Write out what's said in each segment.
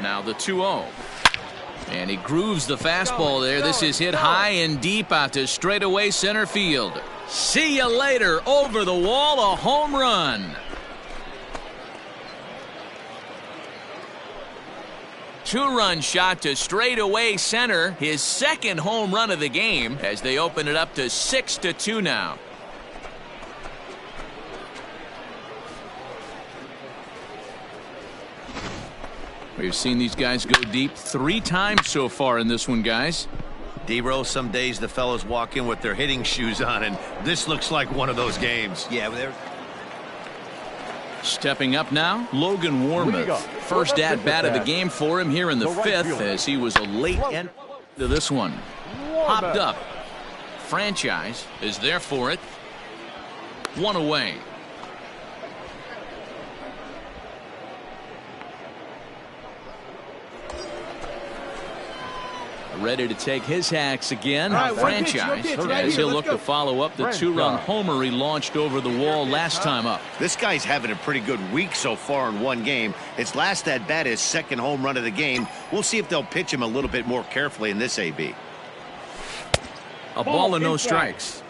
Now the 2-0. And he grooves the fastball there. This is hit high and deep out to straightaway center field. See you later. Over the wall, a home run. 2-run shot to straightaway center. His second home run of the game as they open it up to 6-2 now. We've seen these guys go deep 3 times so far in this one, guys. D-Row, some days the fellas walk in with their hitting shoes on, and this looks like one of those games. Yeah, they're stepping up now, Logan Warmoth. First at-bat of the game for him here in the 5th as he was a late end to this one. Popped up. Franchise is there for it. 1 away. Ready to take his hacks again. Franchise as he'll look to follow up the 2-run homer he launched over the wall last time up. This guy's having a pretty good week so far in one game. His last at bat, his second home run of the game. We'll see if they'll pitch him a little bit more carefully in this AB. A ball and no strikes.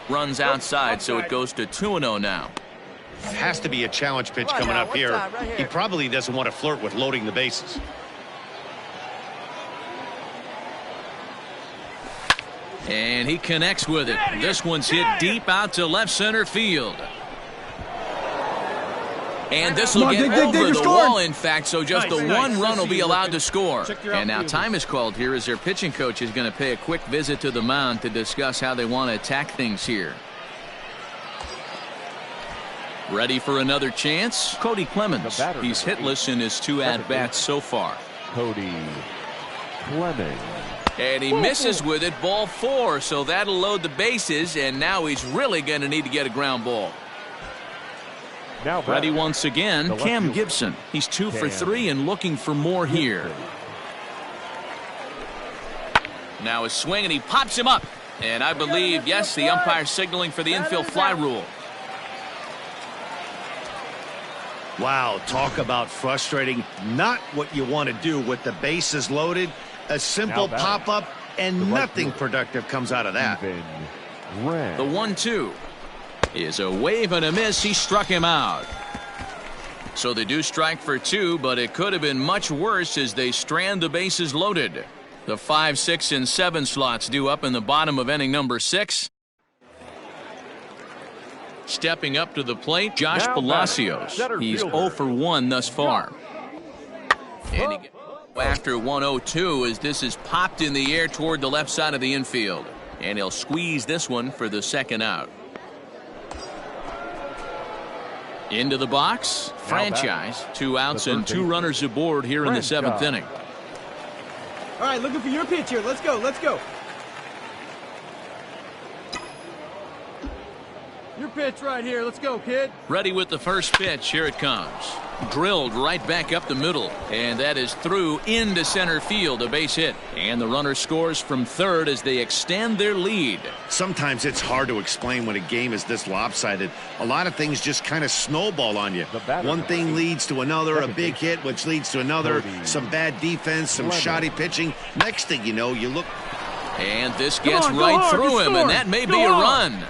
Runs outside, so it goes to 2-0 now. Has to be a challenge pitch coming up here. He probably doesn't want to flirt with loading the bases. And he connects with it. This one's hit deep out to left center field. And this will get over the wall, in fact, so just the 1 run will be allowed to score. And now time is called here as their pitching coach is going to pay a quick visit to the mound to discuss how they want to attack things here. Ready for another chance? Cody Clemens. He's hitless in his 2 at-bats so far. Cody Clemens. And he misses with it, ball 4, so that'll load the bases, and now he's really going to need to get a ground ball. Now ready once again, Cam Gibson. He's 2 for 3 and looking for more here. Now a swing, and he pops him up. And I believe, yes, the umpire signaling for the infield fly rule. Wow, talk about frustrating. Not what you want to do with the bases loaded. A simple pop-up, and nothing productive comes out of that. The 1-2. Is a wave and a miss. He struck him out. So they do strike for 2, but it could have been much worse as they strand the bases loaded. The 5, 6, and 7 slots due up in the bottom of inning number 6. Stepping up to the plate, Josh Palacios. He's 0 for 1 thus far. And he after 1-0-2 as this is popped in the air toward the left side of the infield. And he'll squeeze this one for the second out. Into the box, Franchise. 2 outs and 2 runners aboard here in the 7th inning. all right. Looking for your pitch here. Let's go. Let's go. Your pitch right here. Let's go, kid. Ready with the first pitch. Here it comes. Drilled right back up the middle, and that is through into center field, a base hit. And the runner scores from third as they extend their lead. Sometimes it's hard to explain when a game is this lopsided. A lot of things just kind of snowball on you. One thing leads to another, a big hit, which leads to another, some bad defense, some shoddy pitching. Next thing you know, you look. And this gets right through him, and that may be a run.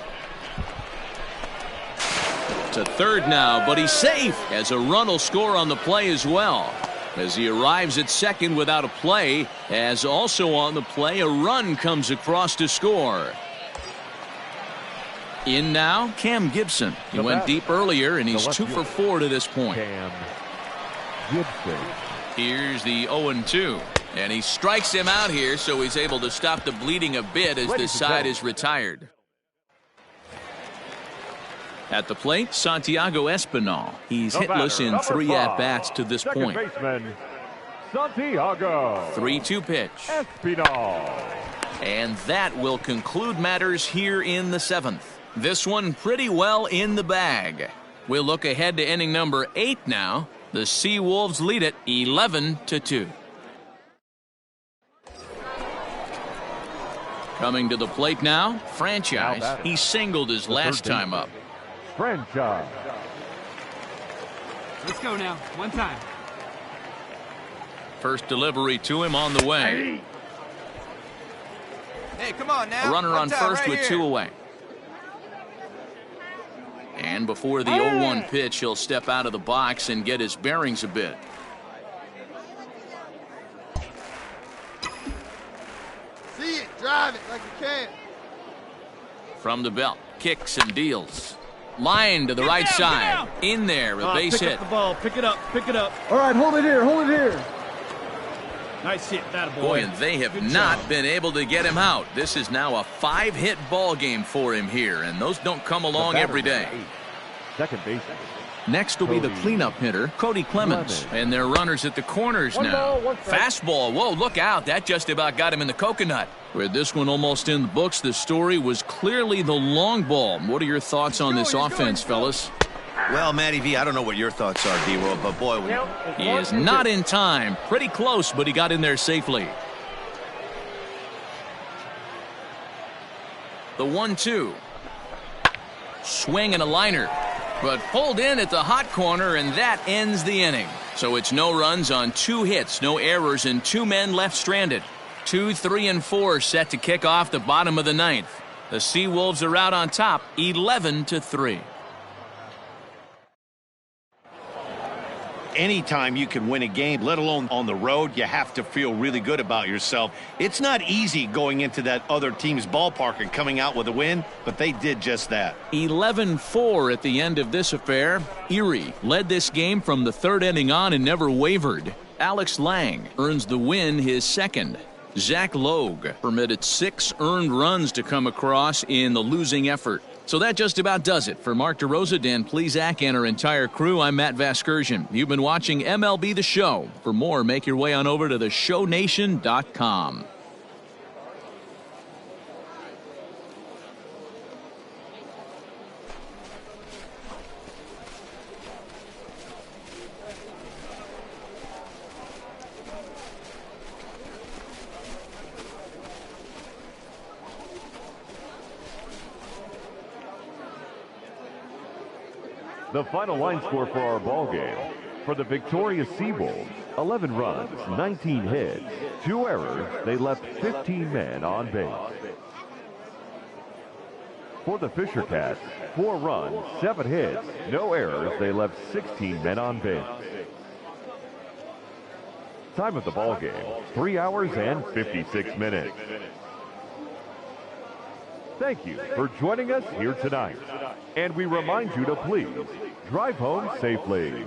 To third now, but he's safe as a run will score on the play as well. As he arrives at second without a play, as also on the play, a run comes across to score. In now, Cam Gibson. He went deep earlier, and he's 2 for 4 to this point. Cam Gibson. Here's the 0-2. And he strikes him out here, so he's able to stop the bleeding a bit as this side is retired. At the plate, Santiago Espinal. He's hitless in 3 at-bats to this point. Baseman, Santiago. 3-2 pitch. Espinal. And that will conclude matters here in the 7th. This one pretty well in the bag. We'll look ahead to inning number 8 now. The Seawolves lead it 11-2. Coming to the plate now, Franchise. He singled his last time up. Franchise. Let's go now. One time. First delivery to him on the way. Hey, come on now. A runner One on time, first right with here. 2 away. And before the 0-1 pitch, he'll step out of the box and get his bearings a bit. See it, drive it like you can. From the belt, kicks and deals. Line to the right side. In there, a base hit. Pick up the ball. Pick it up. Pick it up. All right, hold it here. Hold it here. Nice hit, that boy. Boy, and they have not been able to get him out. This is now a 5-hit ball game for him here, and those don't come along every day. Second baseman. Next will be the cleanup hitter, Cody Clemens. And they're runners at the corners now. Fastball. Whoa, look out. That just about got him in the coconut. With this one almost in the books, the story was clearly the long ball. What are your thoughts on this offense, fellas? Well, Matty V, I don't know what your thoughts are, D-Roll, but boy, He is not in time. Pretty close, but he got in there safely. The 1-2. Swing and a liner. But pulled in at the hot corner, and that ends the inning. So it's no runs on 2 hits, no errors, and 2 men left stranded. 2, 3, and 4 set to kick off the bottom of the 9th. The Seawolves are out on top, 11-3. anytime you can win a game, let alone on the road, you have to feel really good about yourself. It's not easy going into that other team's ballpark and coming out with a win, but they did just that. 11-4 at the end of this affair. Erie led this game from the third inning on and never wavered. Alex Lang earns the win, his second. Zach Logue permitted 6 earned runs to come across in the losing effort. So that just about does it. For Mark DeRosa, Dan Plesac, and our entire crew, I'm Matt Vasgersian. You've been watching MLB The Show. For more, make your way on over to theshownation.com. The final line score for our ball game. For the victorious Seawolves, 11 runs, 19 hits, 2 errors. They left 15 men on base. For the Fisher Cats, 4 runs, 7 hits, no errors. They left 16 men on base. Time of the ball game, 3 hours and 56 minutes. Thank you for joining us here tonight. And we remind you to please drive home safely.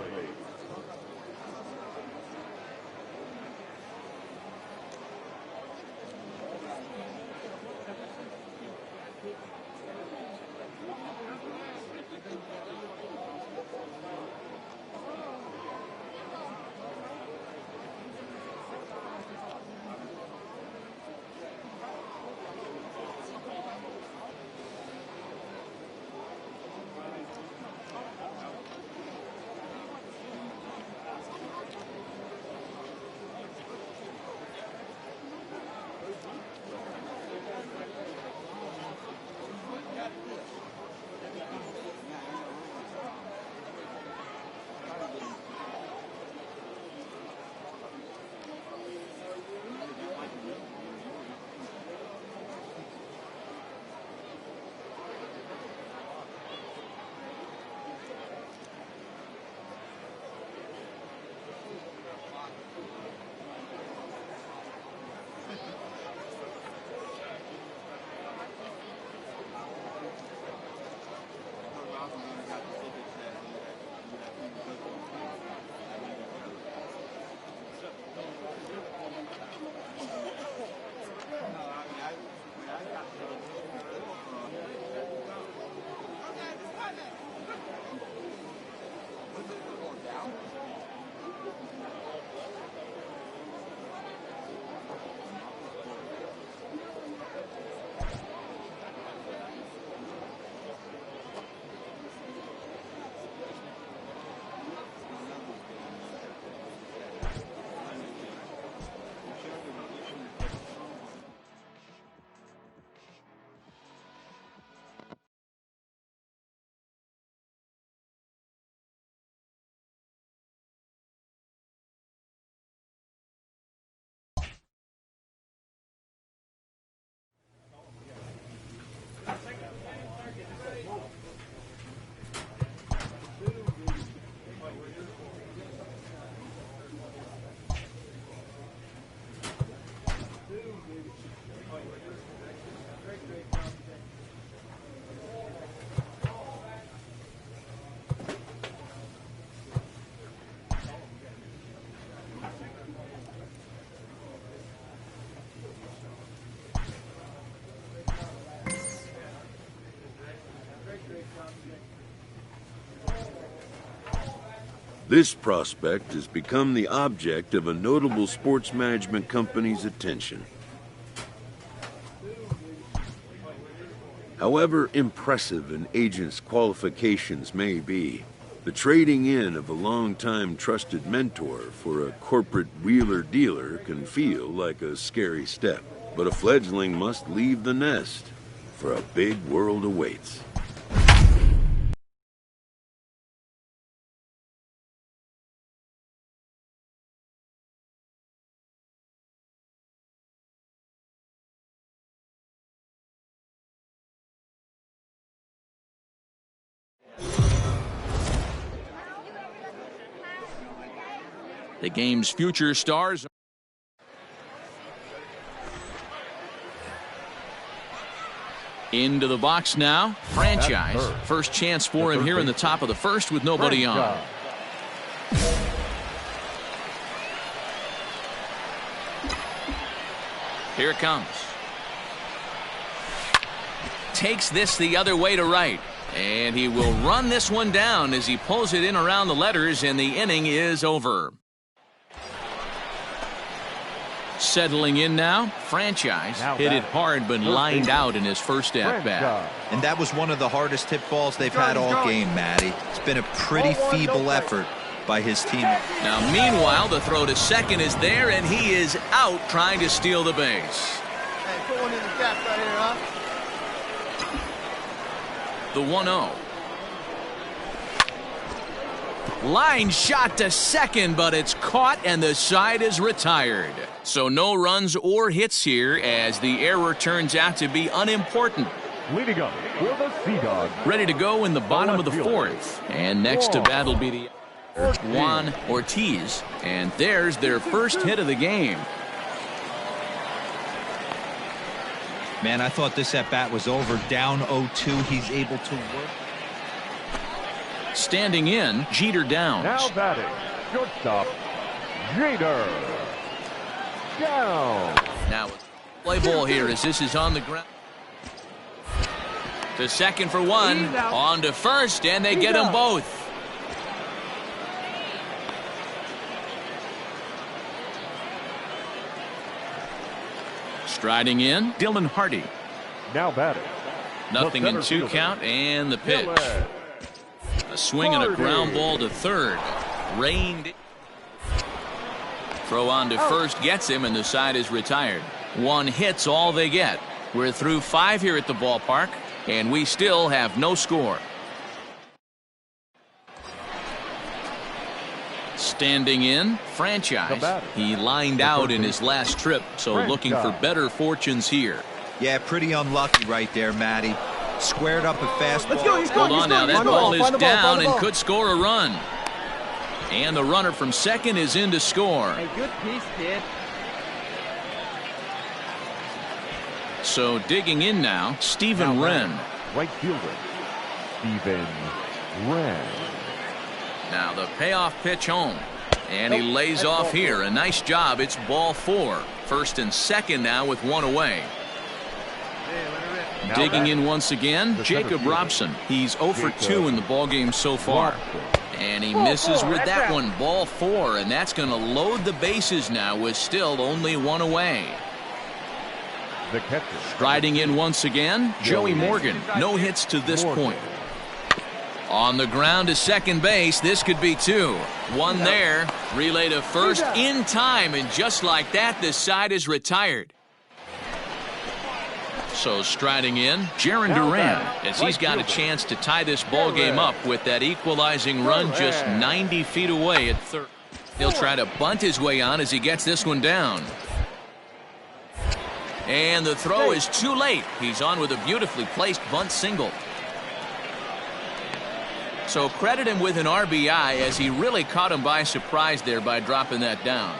This prospect has become the object of a notable sports management company's attention. However impressive an agent's qualifications may be, the trading in of a long-time trusted mentor for a corporate wheeler-dealer can feel like a scary step. But a fledgling must leave the nest, for a big world awaits. The game's future stars. Into the box now. Franchise. First chance for him here in the top of the first with nobody on. Here it comes. Takes this the other way to right. And he will run this one down as he pulls it in around the letters, and the inning is over. Settling in now, Franchise hit it hard but lined out in his first at-bat. And that was one of the hardest hit balls they've had all game, Matty. It's been a pretty feeble effort by his team. Now, meanwhile, the throw to second is there, and he is out trying to steal the base. Hey, put one in the gap right here, huh? The 1-0. Line shot to second, but it's caught and the side is retired. So no runs or hits here as the error turns out to be unimportant. Leading up for the Sea Dogs. Ready to go in the bottom of the fourth. And next to bat will be the Juan Ortiz. And there's their first hit of the game. Man, I thought this at-bat was over. Down 0-2. He's able to work. Standing in, Jeter Downs. Now batting, shortstop, Jeter Downs. Now play ball here as this is on the ground. To second for one, on to first, and they get them both. Striding in, Dylan Hardy. Now batting. Nothing in 2 count, and the pitch. A swing and a ground ball to third. Reined. Throw on to first gets him, and the side is retired. 1 hit's all they get. We're through 5 here at the ballpark, and we still have no score. Standing in, Franchise. He lined out in his last trip, so looking for better fortunes here. Yeah, pretty unlucky right there, Matty. Squared up a fastball. Hold on now, that ball is down and could score a run. And the runner from second is in to score. Hey, good piece, kid. So digging in now, Steven Wren. Right fielder, Steven Wren. Now the payoff pitch home. And he lays off here. A nice job. It's ball 4. First and second now with 1 away. Digging in once again, Jacob Robson. He's 0 for 2 in the ballgame so far. And he misses with that one, ball 4, and that's going to load the bases now with still only 1 away. The catcher. Striding in once again, Joey Morgan. No hits to this point. On the ground to second base, this could be 2. 1 there, relay to first in time, and just like that, the side is retired. So striding in, Jarren Duran, as he's got a chance to tie this ball game up with that equalizing run just 90 feet away at third. He'll try to bunt his way on as he gets this one down. And the throw is too late. He's on with a beautifully placed bunt single. So credit him with an RBI as he really caught him by surprise there by dropping that down.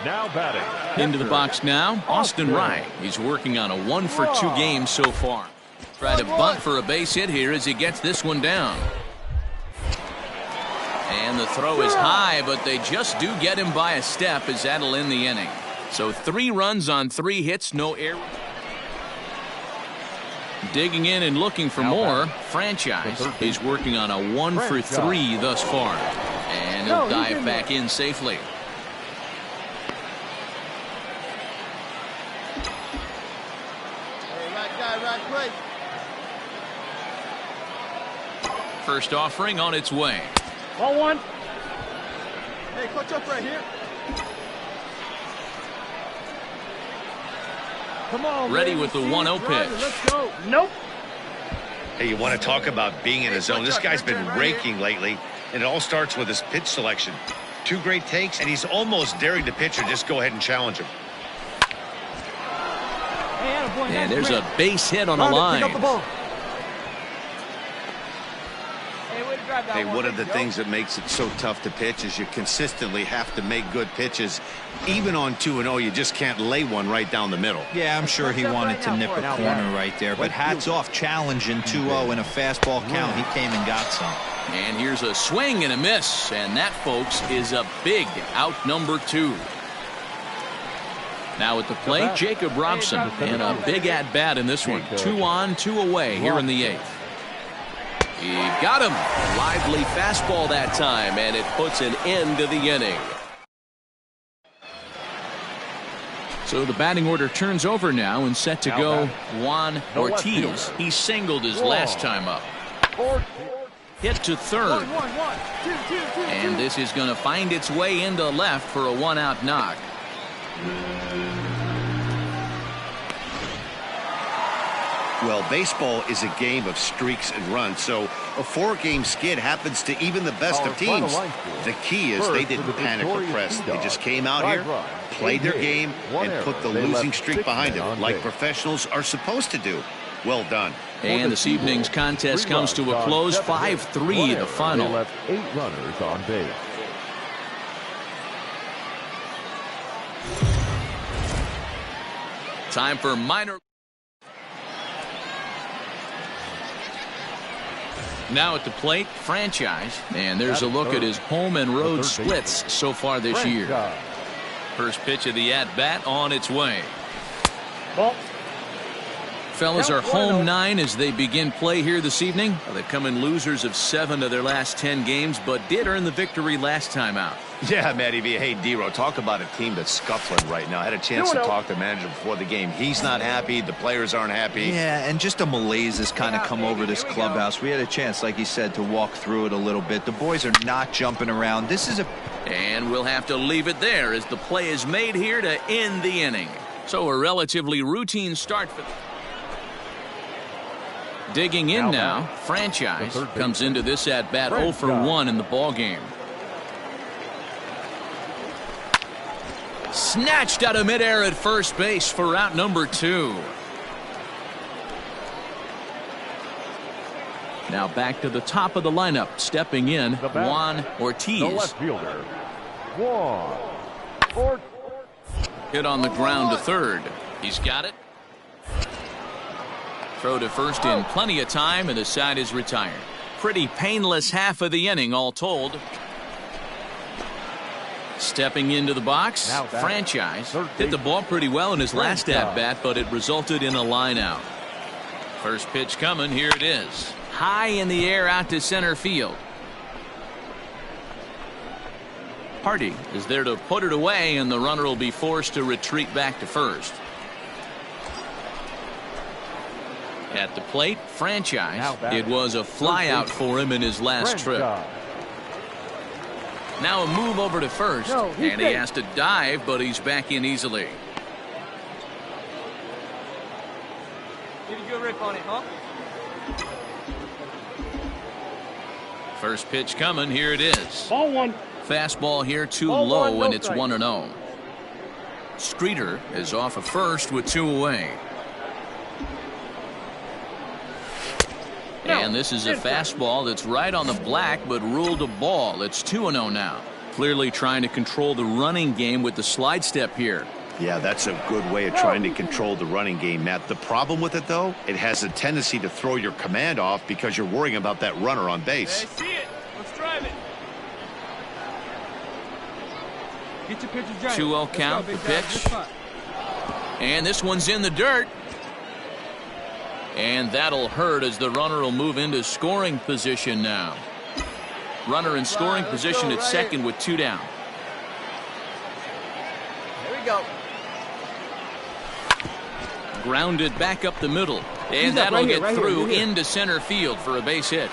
Now batting. Into the box now, Austin Wright. He's working on a 1 for 2 game so far. Try to bunt for a base hit here as he gets this one down. And the throw is high, but they just do get him by a step as that'll end the inning. So 3 runs on 3 hits, no error. Digging in and looking for more, Franchise. He's working on a 1 for 3 thus far. And And he'll dive back in safely. Hey, right guy, right place. First offering on its way. Ball one. Hey, clutch up right here. Come on. Ready baby. with the See 1-0 it, drive it. pitch. Let's go. Nope. Hey, you want to talk about being in his zone? This guy's been raking lately, and it all starts with his pitch selection. 2 great takes, and he's almost daring the pitcher just go ahead and challenge him. And there's a base hit on the line. Pick up the ball. Hey, one of the things that makes it so tough to pitch is you consistently have to make good pitches. Even on 2-0, you just can't lay one right down the middle. Yeah, I'm sure he wanted to nip a corner right there, but hats off challenging 2-0 in a fastball count. He came and got some. And here's a swing and a miss, and that, folks, is a big out number 2. Now at the plate, Jacob Robson, and a big at-bat in this one. 2 on, 2 away here in the 8th. He got him. A lively fastball that time, and it puts an end to the inning. So the batting order turns over now and set to go Juan Ortiz. He singled his last time up. Hit to third. And this is going to find its way into left for a 1-out knock. Well, baseball is a game of streaks and runs, so a 4-game skid happens to even the best of teams. The key is they didn't panic or press. They just came out here, played their game, and put the losing streak behind them, like professionals are supposed to do. Well done. And this evening's contest comes to a close, 5-3 the final. They left 8 runners on base. Time for minor. Now at the plate, Franchise, and there's a look at his home and road splits so far this year. First pitch of the at-bat on its way. Ball. Fellas are home 9 as they begin play here this evening. Well, they've come in losers of 7 of their last 10 games, but did earn the victory last time out. Yeah, Matty V. Hey, D-Ro, talk about a team that's scuffling right now. I had a chance to talk to the manager before the game. He's not happy. The players aren't happy. Yeah, and just a malaise has kind of come over this clubhouse. We had a chance, like you said, to walk through it a little bit. The boys are not jumping around. This is a... And we'll have to leave it there as the play is made here to end the inning. So a relatively routine start for... Digging in now, Franchise comes into this at-bat 0 for 1 in the ballgame. Snatched out of midair at first base for out number 2. Now back to the top of the lineup, stepping in, Juan Ortiz. The left fielder, Juan Ortiz. Hit on the ground to third. He's got it. Throw to first in plenty of time, and the side is retired. Pretty painless half of the inning, all told. Stepping into the box, Franchise hit the ball pretty well in his last at-bat, but it resulted in a line out. First pitch coming, here it is. High in the air out to center field. Hardy is there to put it away, and the runner will be forced to retreat back to first. At the plate, Franchise. It was a flyout for him in his last trip. Now a move over to first, and he has to dive, but he's back in easily. Did a good rip on it, huh? First pitch coming, here it is. Ball 1. Fastball here too low, and it's 1-0. Streeter is off of first with 2 away. And this is a fastball that's right on the black, but ruled a ball. It's 2-0 now. Clearly trying to control the running game with the slide step here. Yeah, that's a good way of trying to control the running game, Matt. The problem with it, though, it has a tendency to throw your command off because you're worrying about that runner on base. Hey, see it. Let's drive it. Get your pitcher, Johnny. 2-0 count, the pitch. And this one's in the dirt. And that'll hurt as the runner will move into scoring position now. Runner in scoring position at second with 2 down. Here we go. Grounded back up the middle. And that'll get through into center field for a base hit.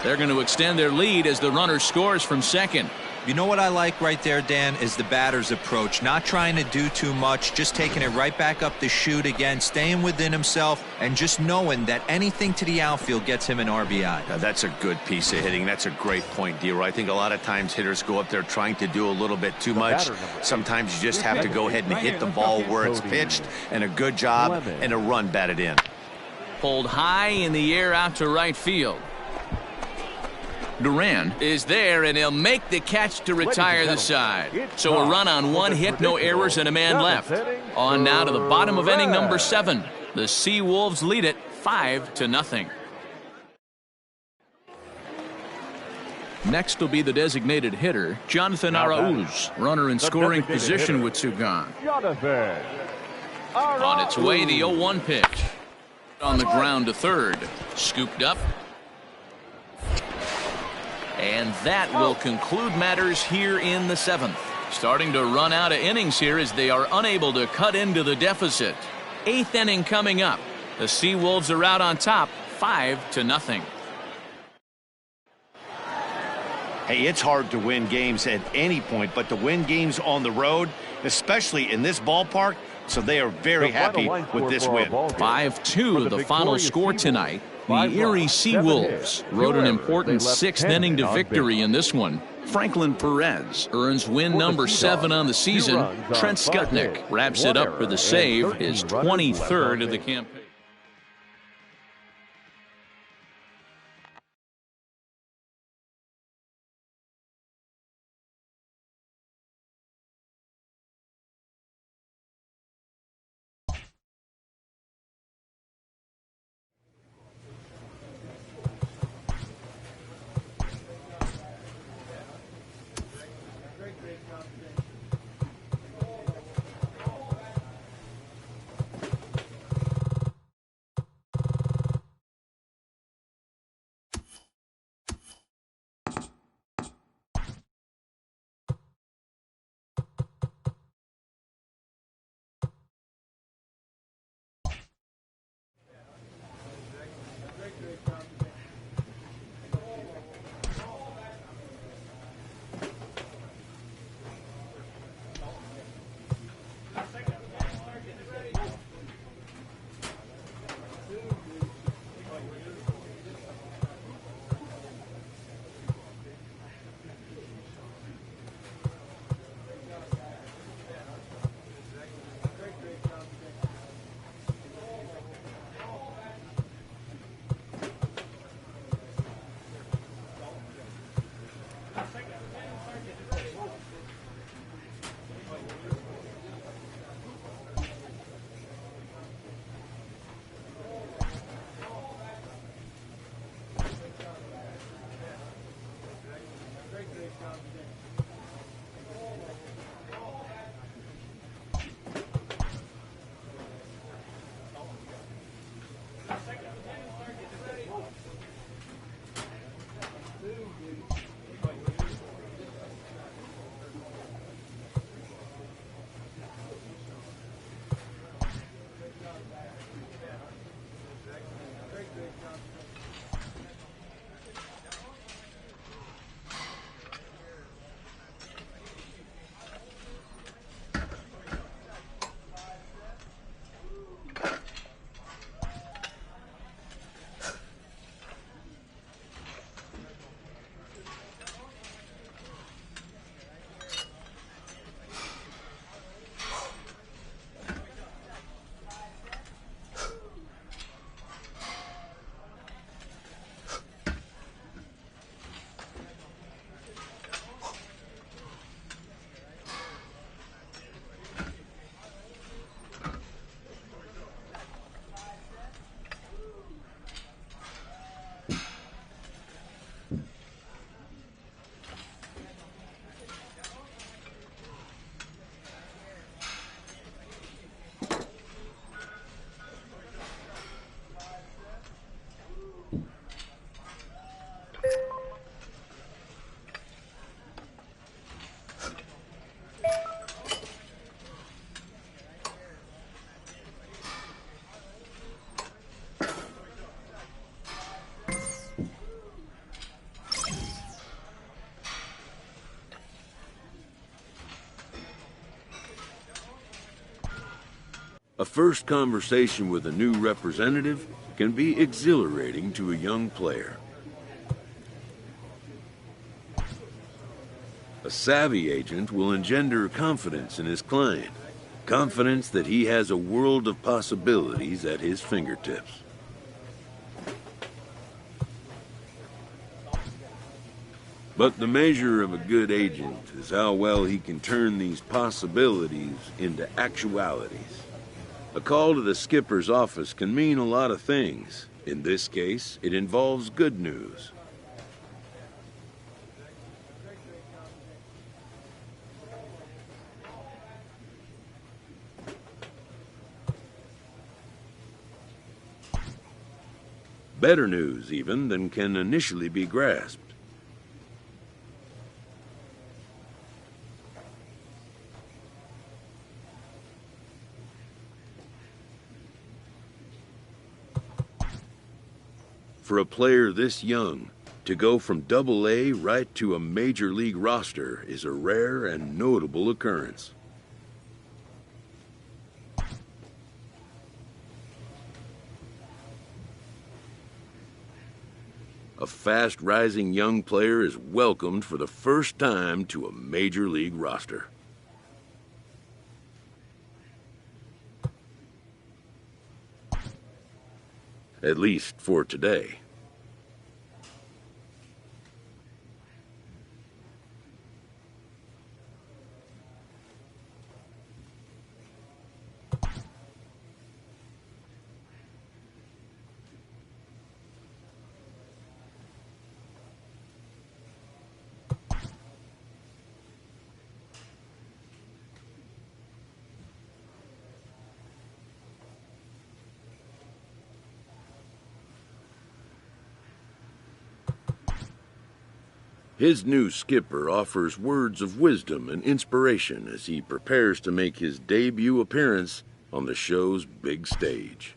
They're going to extend their lead as the runner scores from second. You know what I like right there, Dan, is the batter's approach. Not trying to do too much, just taking it right back up the chute again, staying within himself, and just knowing that anything to the outfield gets him an RBI. Now, that's a good piece of hitting. That's a great point, D. I think a lot of times hitters go up there trying to do a little bit too much. Sometimes you just have to go ahead and hit the ball where it's pitched, and a good job and a run batted in. Pulled high in the air out to right field. Duran is there, and he'll make the catch to retire the side. So a run on 1 hit, no errors, and a man left. On now to the bottom of inning number 7. The Seawolves lead it 5-0. Next will be the designated hitter, Jonathan Arauz. Runner in scoring position with 2 gone. On its way, the 0-1 pitch. On the ground to third. Scooped up. And that will conclude matters here in the 7th. Starting to run out of innings here as they are unable to cut into the deficit. 8th inning coming up. The Seawolves are out on top, 5-0. Hey, it's hard to win games at any point, but to win games on the road, especially in this ballpark, so they are very happy with this win. 5-2 the final score tonight. The Erie Seawolves rode an important 6th inning to victory in this one. Franklin Perez earns win number 7 on the season. Trent Skutnik wraps it up for the save, his 23rd of the campaign. A first conversation with a new representative can be exhilarating to a young player. A savvy agent will engender confidence in his client, confidence that he has a world of possibilities at his fingertips. But the measure of a good agent is how well he can turn these possibilities into actualities. A call to the skipper's office can mean a lot of things. In this case, it involves good news. Better news, even, than can initially be grasped. For a player this young, to go from Double-A right to a major league roster is a rare and notable occurrence. A fast-rising young player is welcomed for the first time to a major league roster. At least for today. His new skipper offers words of wisdom and inspiration as he prepares to make his debut appearance on the show's big stage.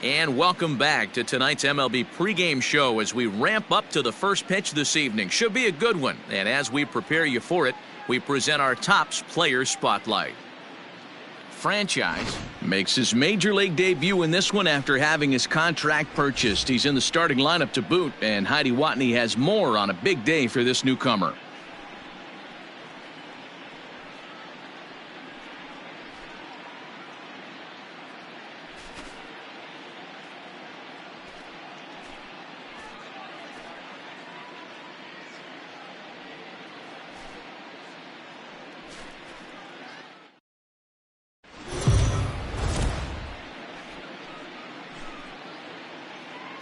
And welcome back to tonight's MLB pregame show as we ramp up to the first pitch this evening. Should be a good one. And as we prepare you for it, we present our Topps Player Spotlight. Franchise makes his major league debut in this one after having his contract purchased. He's in the starting lineup to boot, and Heidi Watney has more on a big day for this newcomer.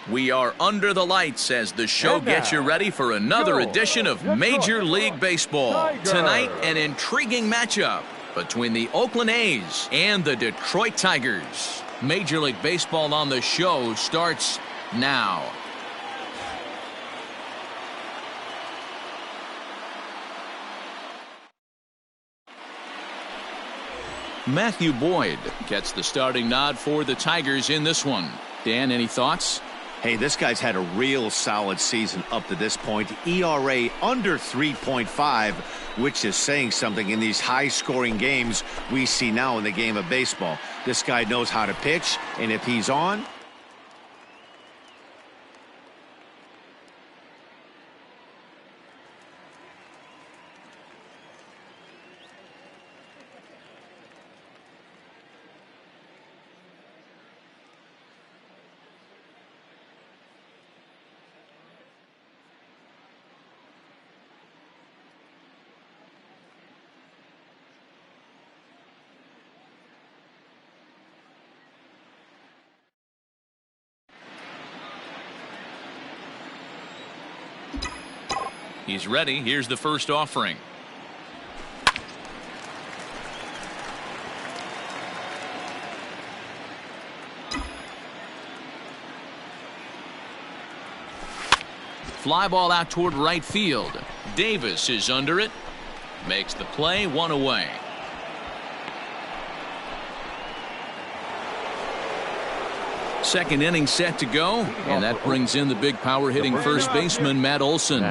We are under the lights as the show gets you ready for another edition of Major League Baseball. Tonight, an intriguing matchup between the Oakland A's and the Detroit Tigers. Major League Baseball on the show starts now. Matthew Boyd gets the starting nod for the Tigers in this one. Dan, any thoughts? Hey, this guy's had a real solid season up to this point. ERA under 3.5, which is saying something in these high-scoring games we see now in the game of baseball. This guy knows how to pitch, and if he's on, He's ready. Here's the first offering. Fly ball out toward right field. Davis is under it. Makes the play, 1 away. Second inning set to go, and that brings in the big power hitting first baseman Matt Olson.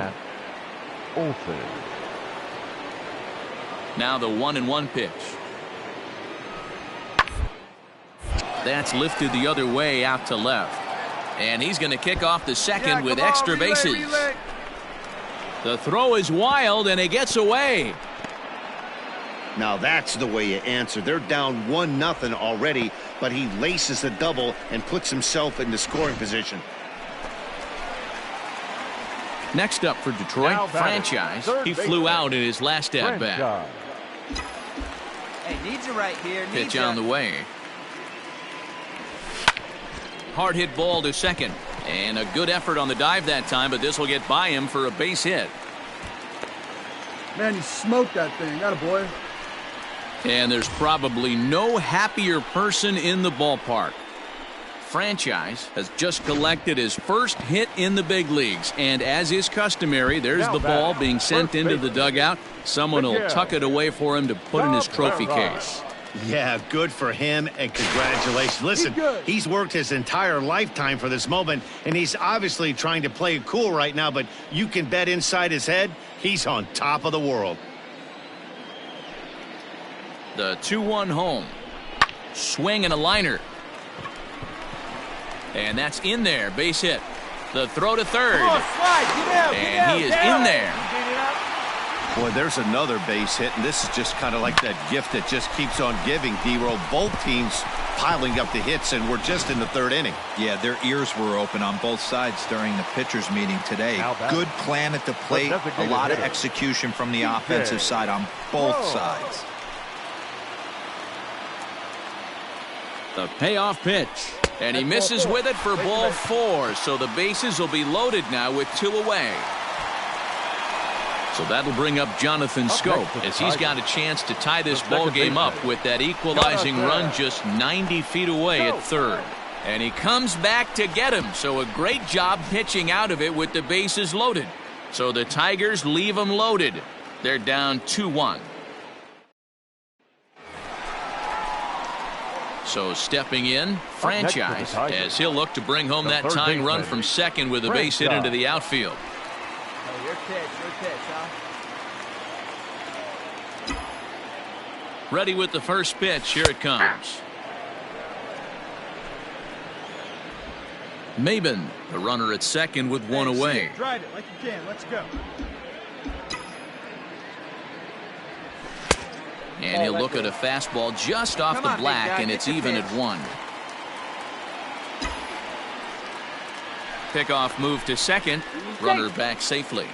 Now the 1-1 pitch. That's lifted the other way out to left. And he's going to kick off the second with extra bases. The throw is wild, and it gets away. Now that's the way you answer. They're down 1-0 already, but he laces a double and puts himself into scoring position. Next up for Detroit, Franchise. He flew out in his last at-bat. Hey, needs you right here. Pitch on the way. Hard hit ball to second. And a good effort on the dive that time, but this will get by him for a base hit. Man, you smoked that thing. Got a boy. And there's probably no happier person in the ballpark. Franchise has just collected his first hit in the big leagues. And as is customary, there's the ball being sent into the dugout. Someone will tuck it away for him to put in his trophy case. Yeah, good for him, and congratulations. Listen, he's worked his entire lifetime for this moment, and he's obviously trying to play it cool right now, but you can bet inside his head, he's on top of the world. The 2-1 home. Swing and a liner. And that's in there. Base hit. The throw to third. Come on, slide. Get out, and he is in there. Boy, there's another base hit, and this is just kind of like that gift that just keeps on giving, D-Roll. Both teams piling up the hits, and we're just in the third inning. Yeah, their ears were open on both sides during the pitchers meeting today. Good plan at the plate, a lot of execution from the offensive side on both sides. The payoff pitch. And he misses with it for ball 4. So the bases will be loaded now with 2 away. So that'll bring up Jonathan Scope as he's got a chance to tie this ball game up with that equalizing run just 90 feet away at third. And he comes back to get him. So a great job pitching out of it with the bases loaded. So the Tigers leave them loaded. They're down 2-1. So stepping in, Franchise, as he'll look to bring home that tying run from second with a base hit into the outfield. Hey, your pitch, huh? Ready with the first pitch. Here it comes. Maben, the runner at second with 1 away. Drive it like you can. Let's go. And he'll look at a fastball just off the black, and it's even at 1. Pickoff move to second. Runner back safely.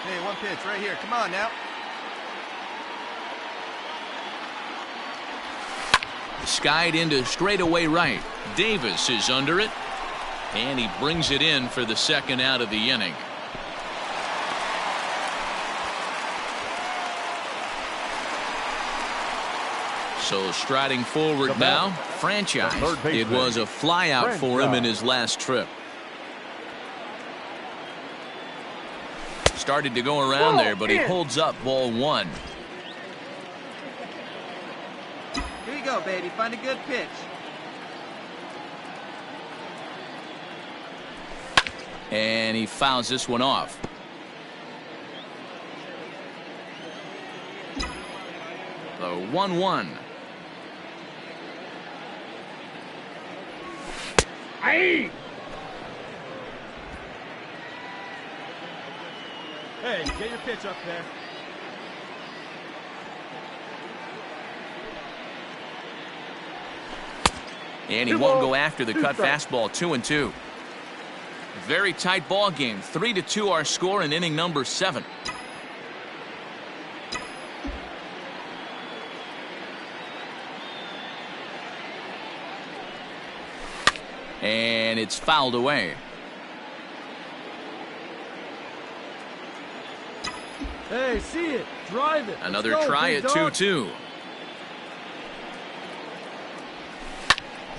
Hey, 1 pitch right here. Come on now. Skied into straightaway right. Davis is under it. And he brings it in for the second out of the inning. So striding forward now, Franchise. It was a fly out for him in his last trip. Started to go around there, but he holds up ball 1. Here you go, baby. Find a good pitch. And he fouls this one off. The 1-1. Aye. Hey, get your pitch up there. And he won't go after the cut fastball. 2-2. Very tight ball game. 3-2 our score in inning number 7. And it's fouled away. Hey, see it. Drive it. Another Let's go, try big at dog. 2-2.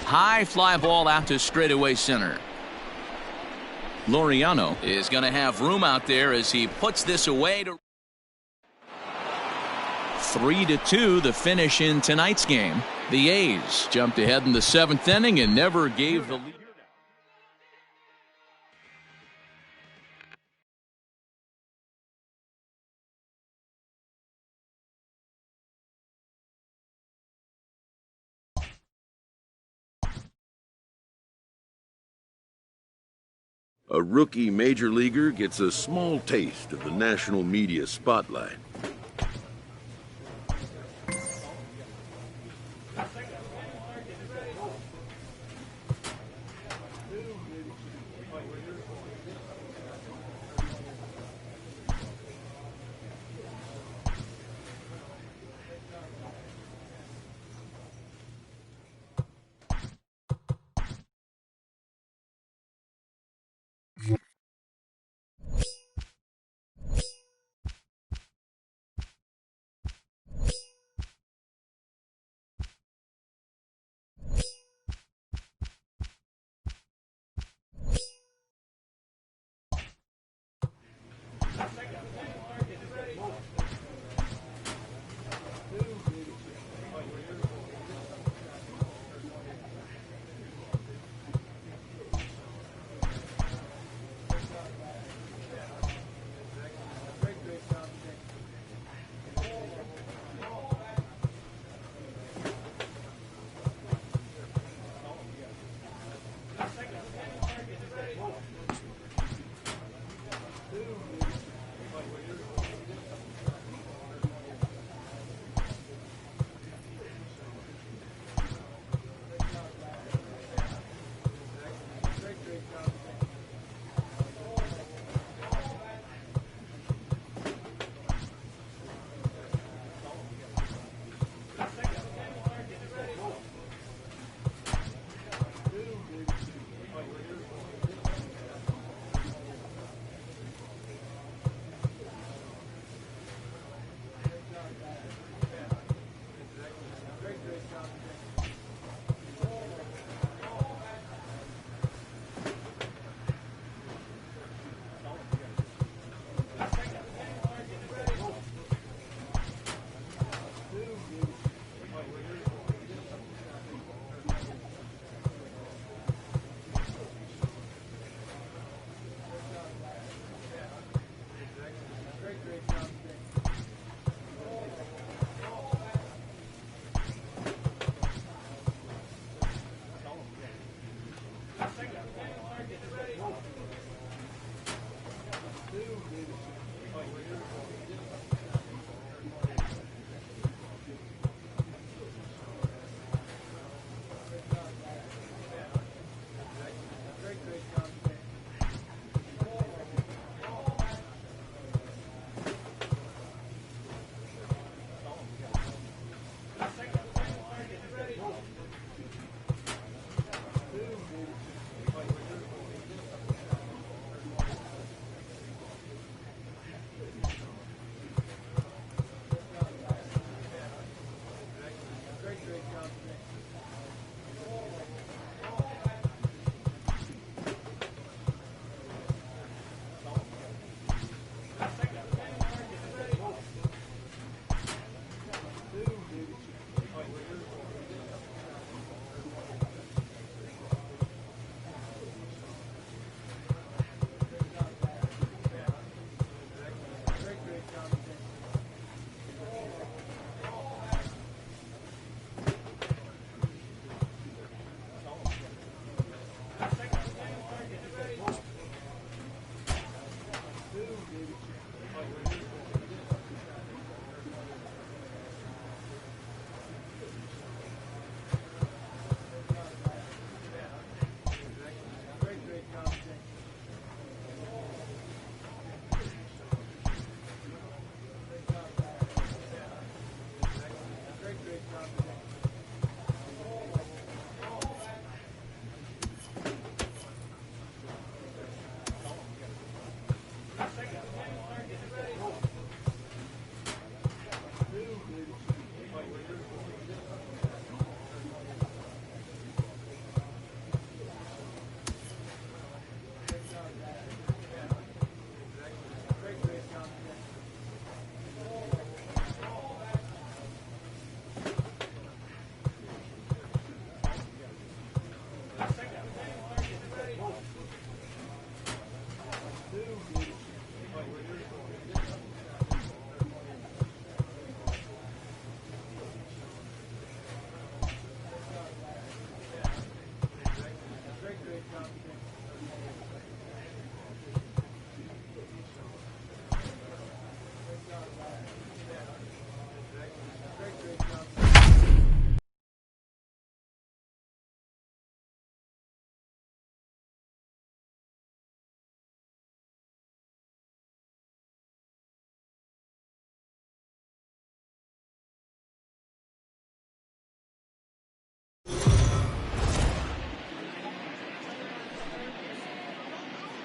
High fly ball out to straightaway center. Laureano is going to have room out there as he puts this away. To 3-2 the finish in tonight's game. The A's jumped ahead in the 7th inning and never gave the lead. A rookie major leaguer gets a small taste of the national media spotlight.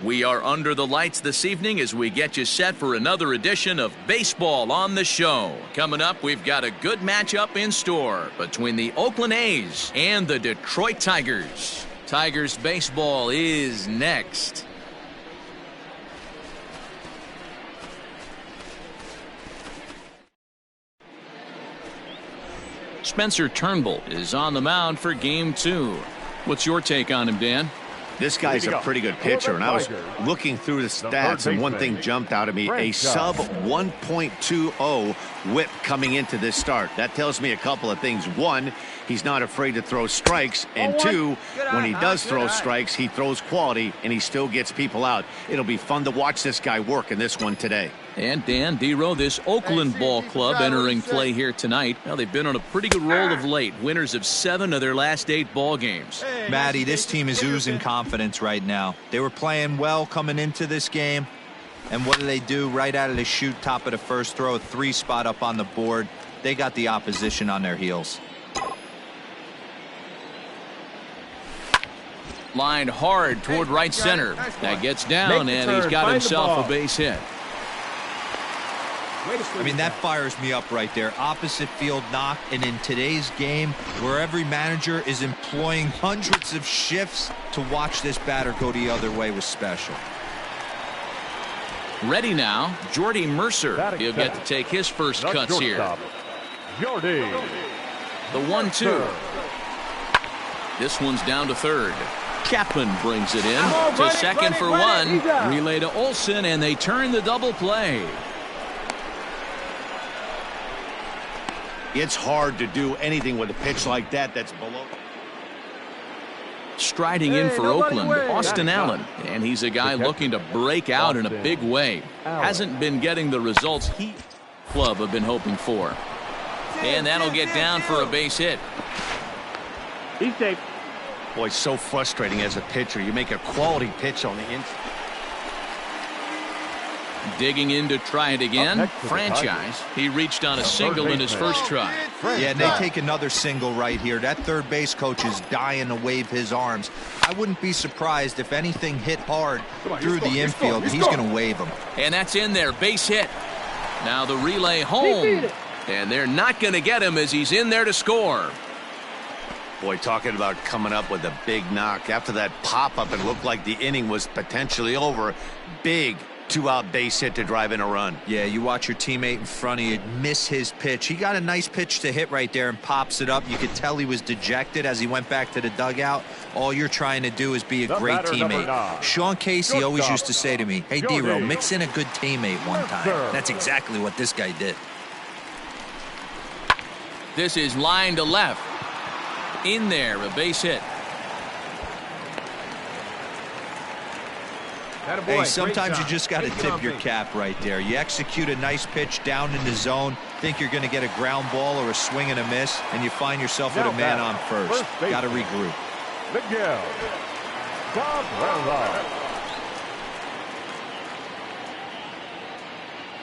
We are under the lights this evening as we get you set for another edition of Baseball on the Show. Coming up, we've got a good matchup in store between the Oakland A's and the Detroit Tigers. Tigers baseball is next. Spencer Turnbull is on the mound for Game 2. What's your take on him, Dan? This guy's a pretty good pitcher, and I was looking through the stats, and one thing jumped out at me, a sub 1.20 whip coming into this start. That tells me a couple of things. One, he's not afraid to throw strikes, and two, when he does throw strikes, he throws quality, and he still gets people out. It'll be fun to watch this guy work in this one today. And Dan, D-Row, this Oakland ball club entering play here tonight. Now, they've been on a pretty good roll of late. Winners of 7 of their last 8 ball games. Matty, this team is oozing confidence right now. They were playing well coming into this game. And what do? Right out of the chute, top of the first, throw a 3 spot up on the board. They got the opposition on their heels. Lined hard toward right center. That gets down, and he's got himself a base hit. I mean, that fires me up right there. Opposite field knock, and in today's game, where every manager is employing hundreds of shifts, to watch this batter go the other way was special. Ready now, Jordy Mercer. He'll get to take his first cuts here. Jordy. The 1-2. This one's down to third. Chapman brings it in to second for one. Relay to Olsen, and they turn the double play. It's hard to do anything with a pitch like that that's below. Striding in for Oakland, Austin Allen. And he's a guy looking to break out in a big way. Hasn't been getting the results he club have been hoping for. And that'll get down for a base hit. He's safe. Boy, so frustrating as a pitcher. You make a quality pitch on the inside. Digging in to try it again. Franchise. He reached on a single in his first try. Yeah, and they take another single right here. That third base coach is dying to wave his arms. I wouldn't be surprised if anything hit hard through the infield. He's going to wave them. And that's in there. Base hit. Now the relay home. And they're not going to get him as he's in there to score. Boy, talking about coming up with a big knock. After that pop-up, it looked like the inning was potentially over. Big 2-out base hit to drive in a run. Yeah, you watch your teammate in front of you miss his pitch. He got a nice pitch to hit right there and pops it up. You could tell he was dejected as he went back to the dugout. All you're trying to do is be a great teammate. Sean Casey always used to say to me, hey, D-Row, mix in a good teammate one time. That's exactly what this guy did. This is line to left. In there, a base hit. Hey, sometimes you just got to tip your cap right there. You execute a nice pitch down in the zone, think you're going to get a ground ball or a swing and a miss, and you find yourself with a man on first. Got to regroup. Miguel.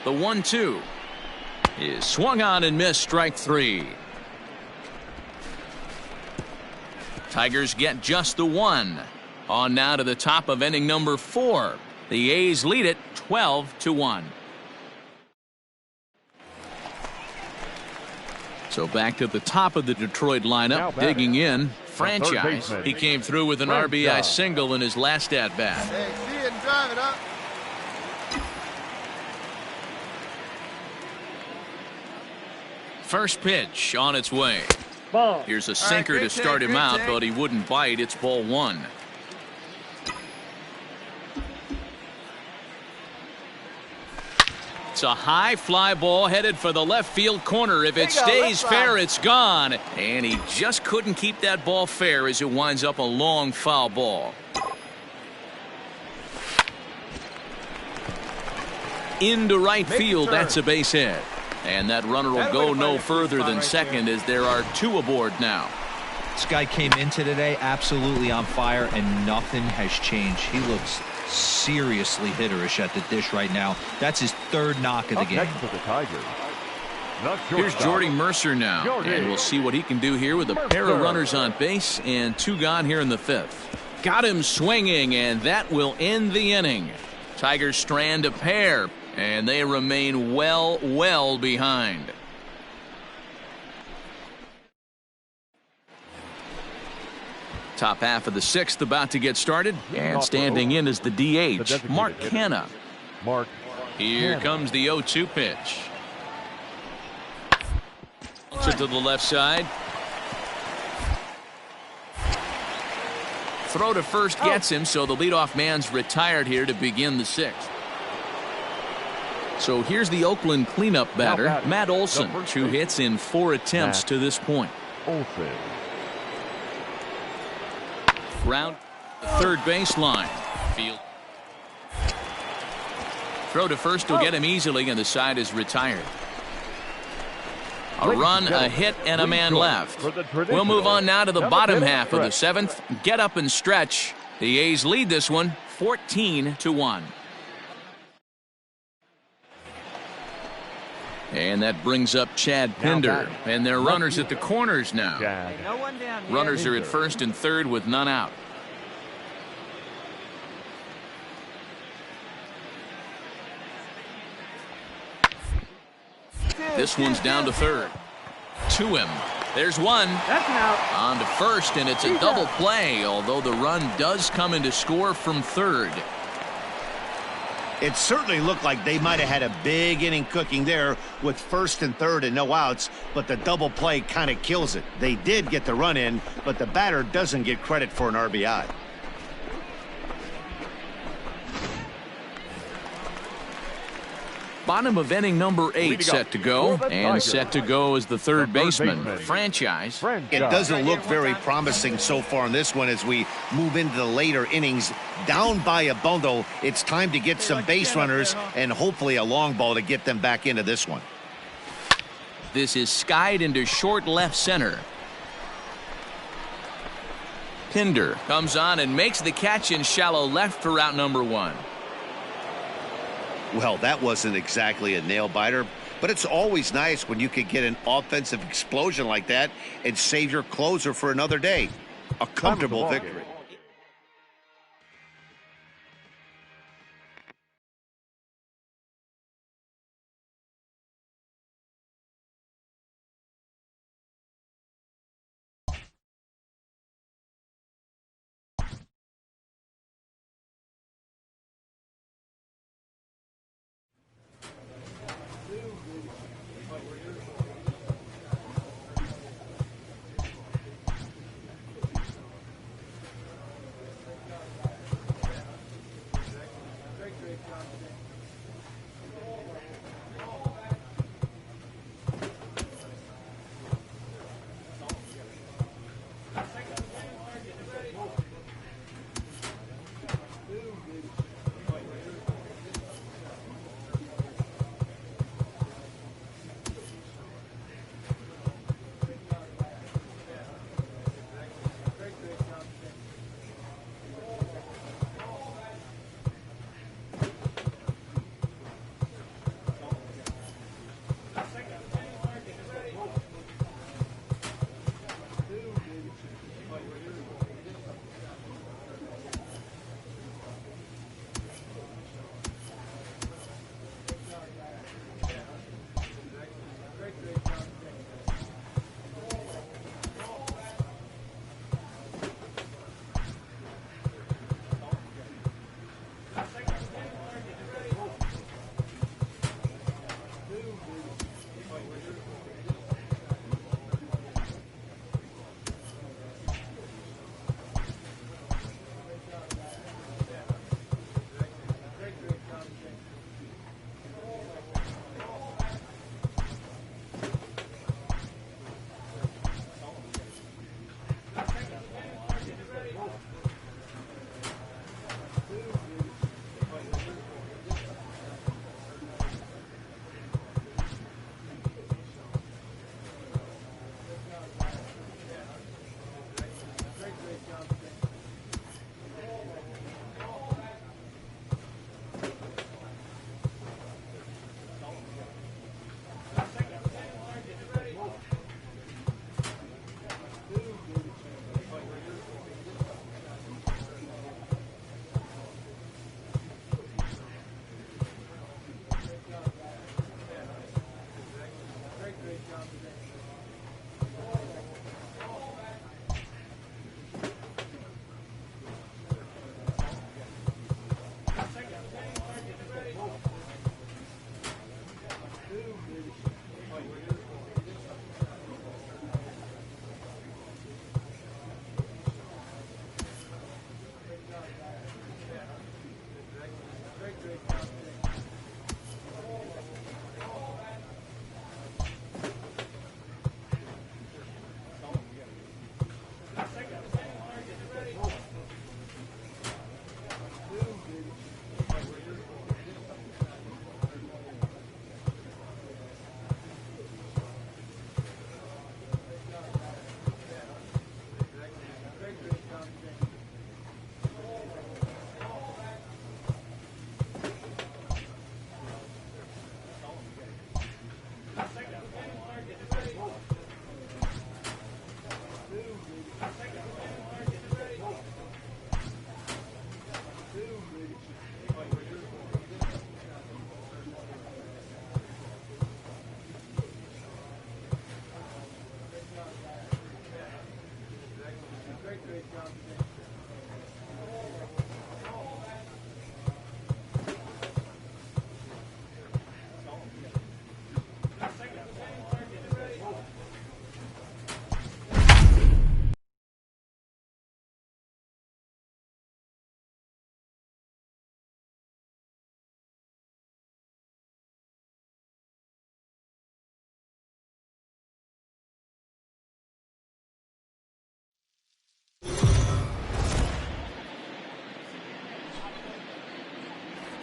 The 1-2 is swung on and missed, strike 3. Tigers get just the 1. On now to the top of inning number 4. The A's lead it 12-1. So back to the top of the Detroit lineup, digging in, Franchise. He came through with an RBI single in his last at-bat. Hey, see it and drive it up. First pitch on its way. Ball. Here's a sinker to start him out, but he wouldn't bite. It's ball 1. It's a high fly ball headed for the left field corner. If it stays fair, it's gone. And he just couldn't keep that ball fair as it winds up a long foul ball. Into right field, that's a base hit. And that runner will go no further than second as there are 2 aboard now. This guy came into today absolutely on fire, and nothing has changed. He looks seriously hitterish at the dish right now. That's his 3rd knock of the game. Next for the Tigers. Here's Jordy Mercer now, and we'll see what he can do here with a pair of runners on base and 2 gone here in the 5th. Got him swinging, and that will end the inning. Tigers strand a pair, and they remain well behind. Top half of the sixth about to get started, and standing in is the DH, Mark Canha. Here comes the 0-2 pitch. To the left side. Throw to first gets him, so the leadoff man's retired here to begin the sixth. So here's the Oakland cleanup batter, Matt Olson. 2 hits in 4 attempts to this point. Round the third baseline. Field. Throw to first will get him easily, and the side is retired. A run, a hit, and a man left. We'll move on now to the bottom half of the seventh. Get up and stretch. The A's lead this one 14-1. And that brings up Chad Pinder. And they're runners at the corners now. Runners are at first and third with none out. This one's down to third. To him. There's one. That's an out. On to first, and it's a double play, although the run does come in to score from third. It certainly looked like they might have had a big inning cooking there with first and third and no outs, but the double play kind of kills it. They did get the run in, but the batter doesn't get credit for an RBI. Bottom of inning number 8 set to go, and set to go is the third baseman. Franchise. It doesn't look very promising so far in this one as we move into the later innings. Down by a bundle, it's time to get some base runners and hopefully a long ball to get them back into this one. This is skied into short left center. Pinder comes on and makes the catch in shallow left for out number 1. Well, that wasn't exactly a nail-biter, but it's always nice when you can get an offensive explosion like that and save your closer for another day. A comfortable victory.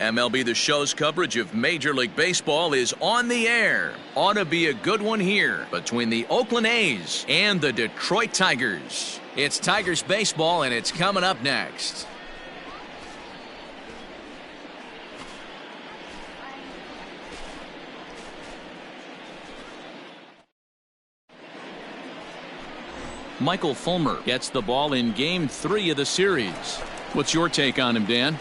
MLB The Show's coverage of Major League Baseball is on the air. Ought to be a good one here between the Oakland A's and the Detroit Tigers. It's Tigers baseball, and it's coming up next. Michael Fulmer gets the ball in Game 3 of the series. What's your take on him, Dan?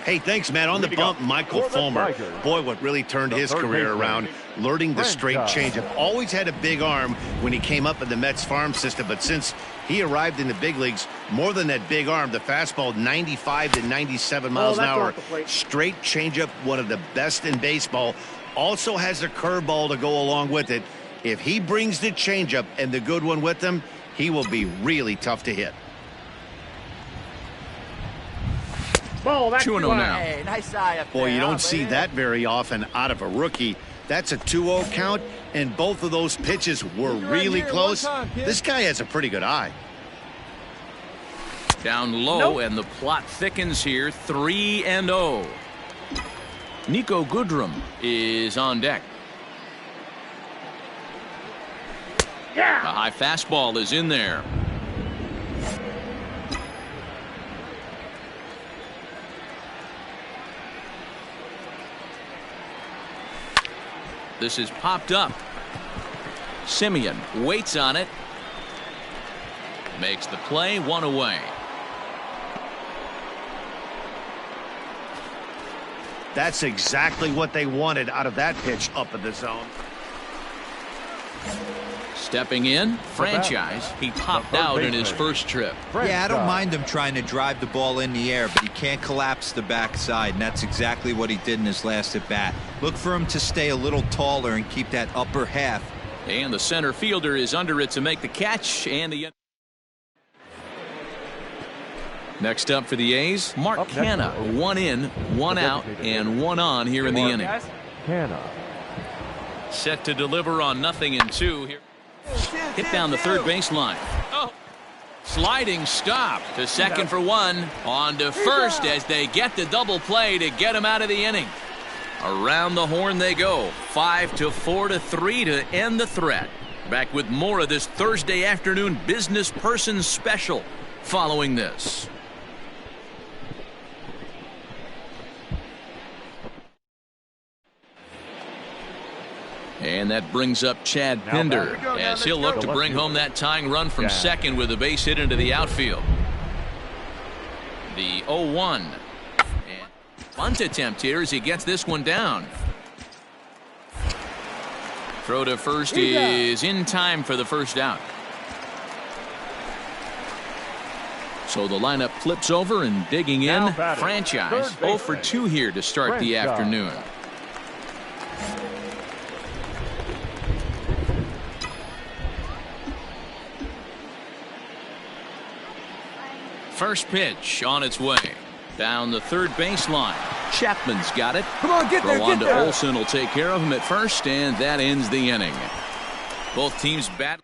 Hey, thanks, Matt. On the bump, Michael Fulmer. Boy, what really turned his career around, learning the straight changeup. Always had a big arm when he came up in the Mets farm system, but since he arrived in the big leagues, more than that big arm, the fastball 95 to 97 miles an hour. Straight changeup, one of the best in baseball. Also has a curveball to go along with it. If he brings the changeup and the good one with him, he will be really tough to hit. 2-0 now. Hey, nice eye up there. Boy, you don't see that very often out of a rookie. That's a 2-0 count, and both of those pitches were really close. This guy has a pretty good eye. Down low, and the plot thickens here. 3-0. Nico Goodrum is on deck. A high fastball is in there. This is popped up. Simeon waits on it. Makes the play, 1 away. That's exactly what they wanted out of that pitch up in the zone. Stepping in, franchise. He popped out in his first trip. Yeah, I don't mind him trying to drive the ball in the air, but he can't collapse the backside, and that's exactly what he did in his last at-bat. Look for him to stay a little taller and keep that upper half. And the center fielder is under it to make the catch. And the next up for the A's, Mark Canha. 1 in, 1 out, and 1 on here in the inning. Canha. Set to deliver on 0-2 here. Hit down the third baseline. Oh. Sliding stop to second for 1. On to first as they get the double play to get him out of the inning. Around the horn they go. 5-4-3 to end the threat. Back with more of this Thursday afternoon business person special following this. And that brings up Chad Pinder as he'll look to bring home that tying run from second with a base hit into the outfield. The 0-1. And bunt attempt here as he gets this one down. Throw to first is in time for the first out. So the lineup flips over and digging in. Franchise 0 for 2 here to start the afternoon. First pitch on its way. Down the third baseline. Chapman's got it. Come on, get there, Throw on to Olsen will take care of him at first, and that ends the inning. Both teams bat.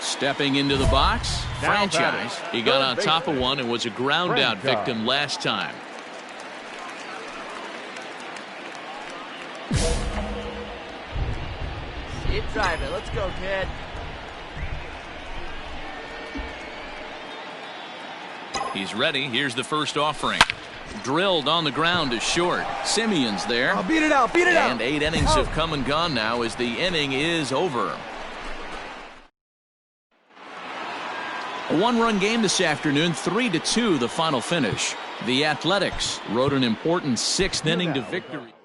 Stepping into the box. Franchise. He got on top of one and was a ground out victim last time. See it drive it. Let's go, kid. He's ready. Here's the first offering. Drilled on the ground to short. Simeon's there. Oh, beat it out. Beat it out. And 8 innings have come and gone now as the inning is over. A one-run game this afternoon, 3-2 the final finish. The Athletics rode an important 6th inning to victory.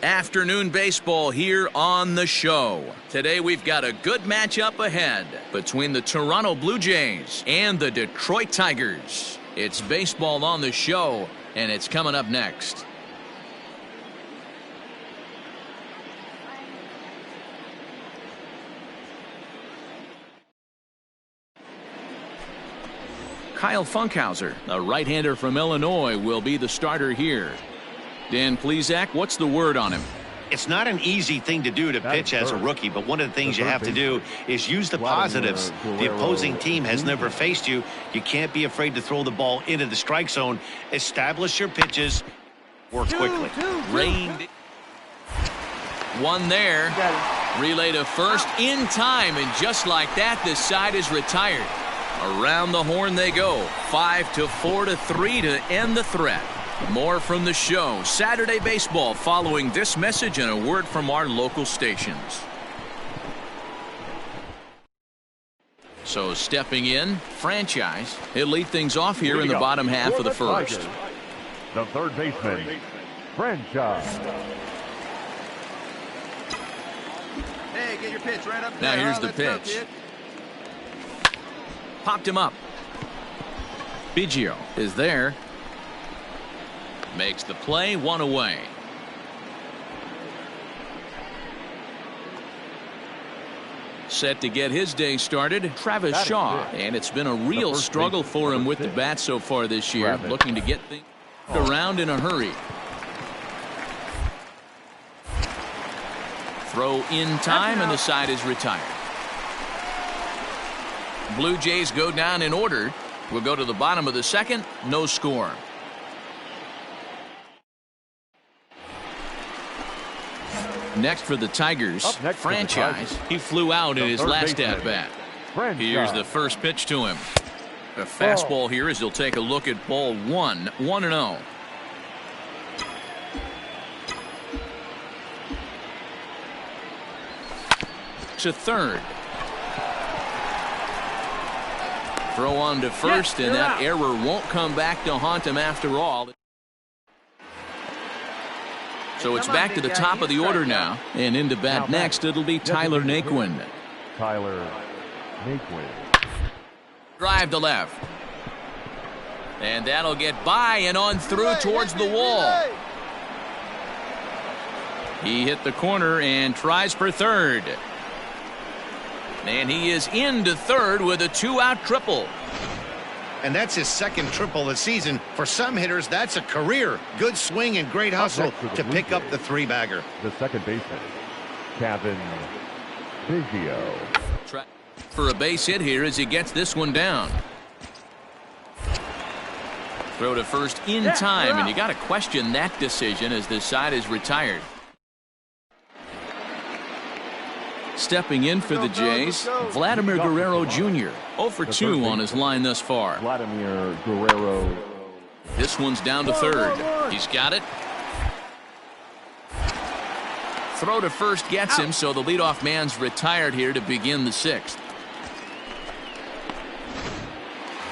Afternoon baseball here on the show. Today we've got a good matchup ahead between the Toronto Blue Jays and the Detroit Tigers. It's baseball on the show, and it's coming up next. Kyle Funkhauser, a right-hander from Illinois, will be the starter here. Dan Plesac, what's the word on him? It's not an easy thing to do to pitch as a rookie, but one of the things you have to do is use the positives. The opposing team has never faced you. You can't be afraid to throw the ball into the strike zone. Establish your pitches. Work quickly. Rained. One there. Relay to first in time, and just like that, this side is retired. Around the horn they go. 5-4-3 to end the threat. More from the show. Saturday baseball following this message and a word from our local stations. So stepping in, franchise. He'll lead things off here in the bottom half of the first. The third baseman, franchise. Hey, get your pitch right up Now there. here's the pitch. Popped him up. Biggio is there. Makes the play, one away. Set to get his day started, Travis Shaw. And it's been a real struggle for him with the bat so far this year. Looking to get things around in a hurry. Throw in time, and the side is retired. Blue Jays go down in order. We'll go to the bottom of the second. No score. Next for the Tigers, franchise. He flew out in his last at-bat. Here's the first pitch to him. A fastball here as he'll take a look at ball 1, 1-0. To third. Throw on to first, and that error won't come back to haunt him after all. So it's back to the top of the order now, and into bat next it'll be Tyler Naquin. Drive to left, and that'll get by and on through towards the wall. He hit the corner and tries for third, and he is into third with a 2-out triple. And that's his second triple this season. For some hitters, that's a career. Good swing and great hustle to pick up the three-bagger. The second baseman, Kevin Biggio. For a base hit here as he gets this one down. Throw to first in time, and you got to question that decision as this side is retired. Stepping in for the Jays, Vladimir Guerrero Jr. 0 for 2 on his line thus far. Vladimir Guerrero. This one's down to third. He's got it. Throw to first gets him, so the leadoff man's retired here to begin the sixth.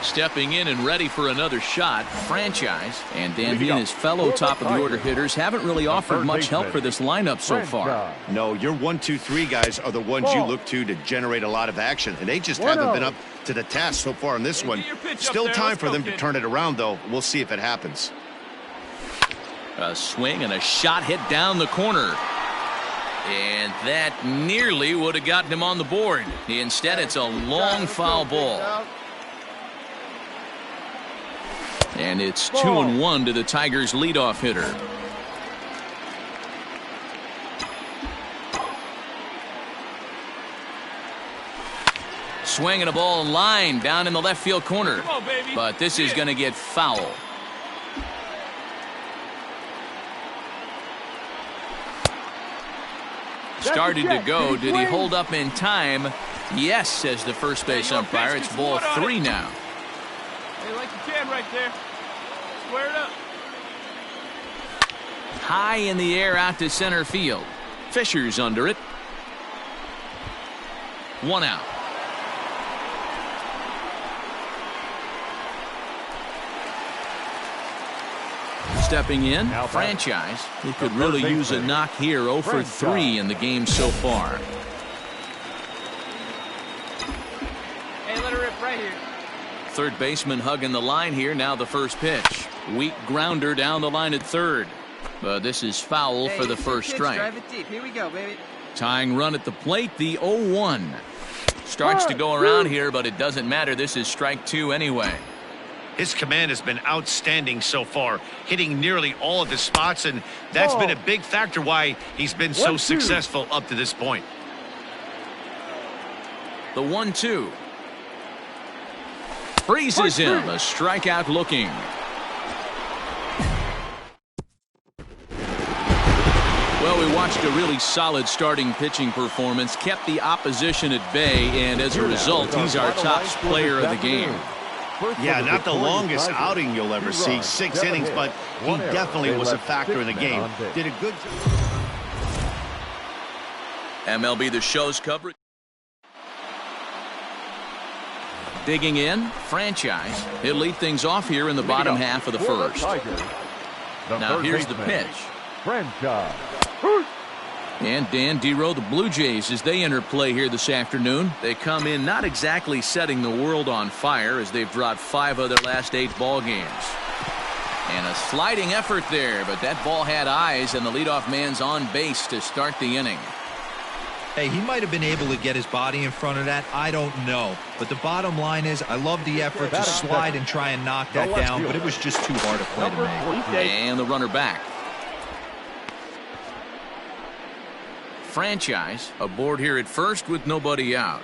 Stepping in and ready for another shot, franchise. And Dan, he and his fellow top-of-the-order hitters haven't really offered much help for this lineup so far. No, your 1, 2, 3 guys are the ones you look to generate a lot of action, and they just haven't been up to the task so far in this one. Still time for them to turn it around, though. We'll see if it happens. A swing and a shot hit down the corner. And that nearly would have gotten him on the board. Instead, it's a long foul ball. And it's 2-1 to the Tigers' leadoff hitter. Swinging a ball line down in the left field corner. But this is going to get foul. Started to go. Did he hold up in time? Yes, says the first base umpire. It's ball 3 now. Hey, like you can right there. Square it up. High in the air out to center field. Fisher's under it. 1 out. Stepping in, Franchise. He could really use a knock here. 0 for 3 in the game so far. Hey, let her rip right here. Third baseman hugging the line here. Now the first pitch. Weak grounder down the line at third. But this is foul for the first strike. Drive it deep. Here we go, baby. Tying run at the plate, the 0-1. Starts to go around here, but it doesn't matter. This is strike 2 anyway. His command has been outstanding so far, hitting nearly all of his spots, and that's been a big factor why he's been so successful up to this point. The 1-2. Freezes him. A strikeout looking. Well, we watched a really solid starting pitching performance, kept the opposition at bay, and as a result, he's our top player of the game. Yeah, not the longest outing you'll ever see, 6 innings, but he definitely was a factor in the game. Did a good job. MLB The Show's coverage. Digging in, Franchise. He'll lead things off here in the bottom half of the first. Now here's the pitch. Franchise. And Dan Dero, the Blue Jays, as they enter play here this afternoon. They come in not exactly setting the world on fire, as they've dropped 5 of their last 8 ball games. And a sliding effort there, but that ball had eyes, and the leadoff man's on base to start the inning. Hey, he might have been able to get his body in front of that. I don't know. But the bottom line is, I love the effort to slide and try and knock that down, but it was just too hard to play to make. And the runner back. Franchise aboard here at first with nobody out.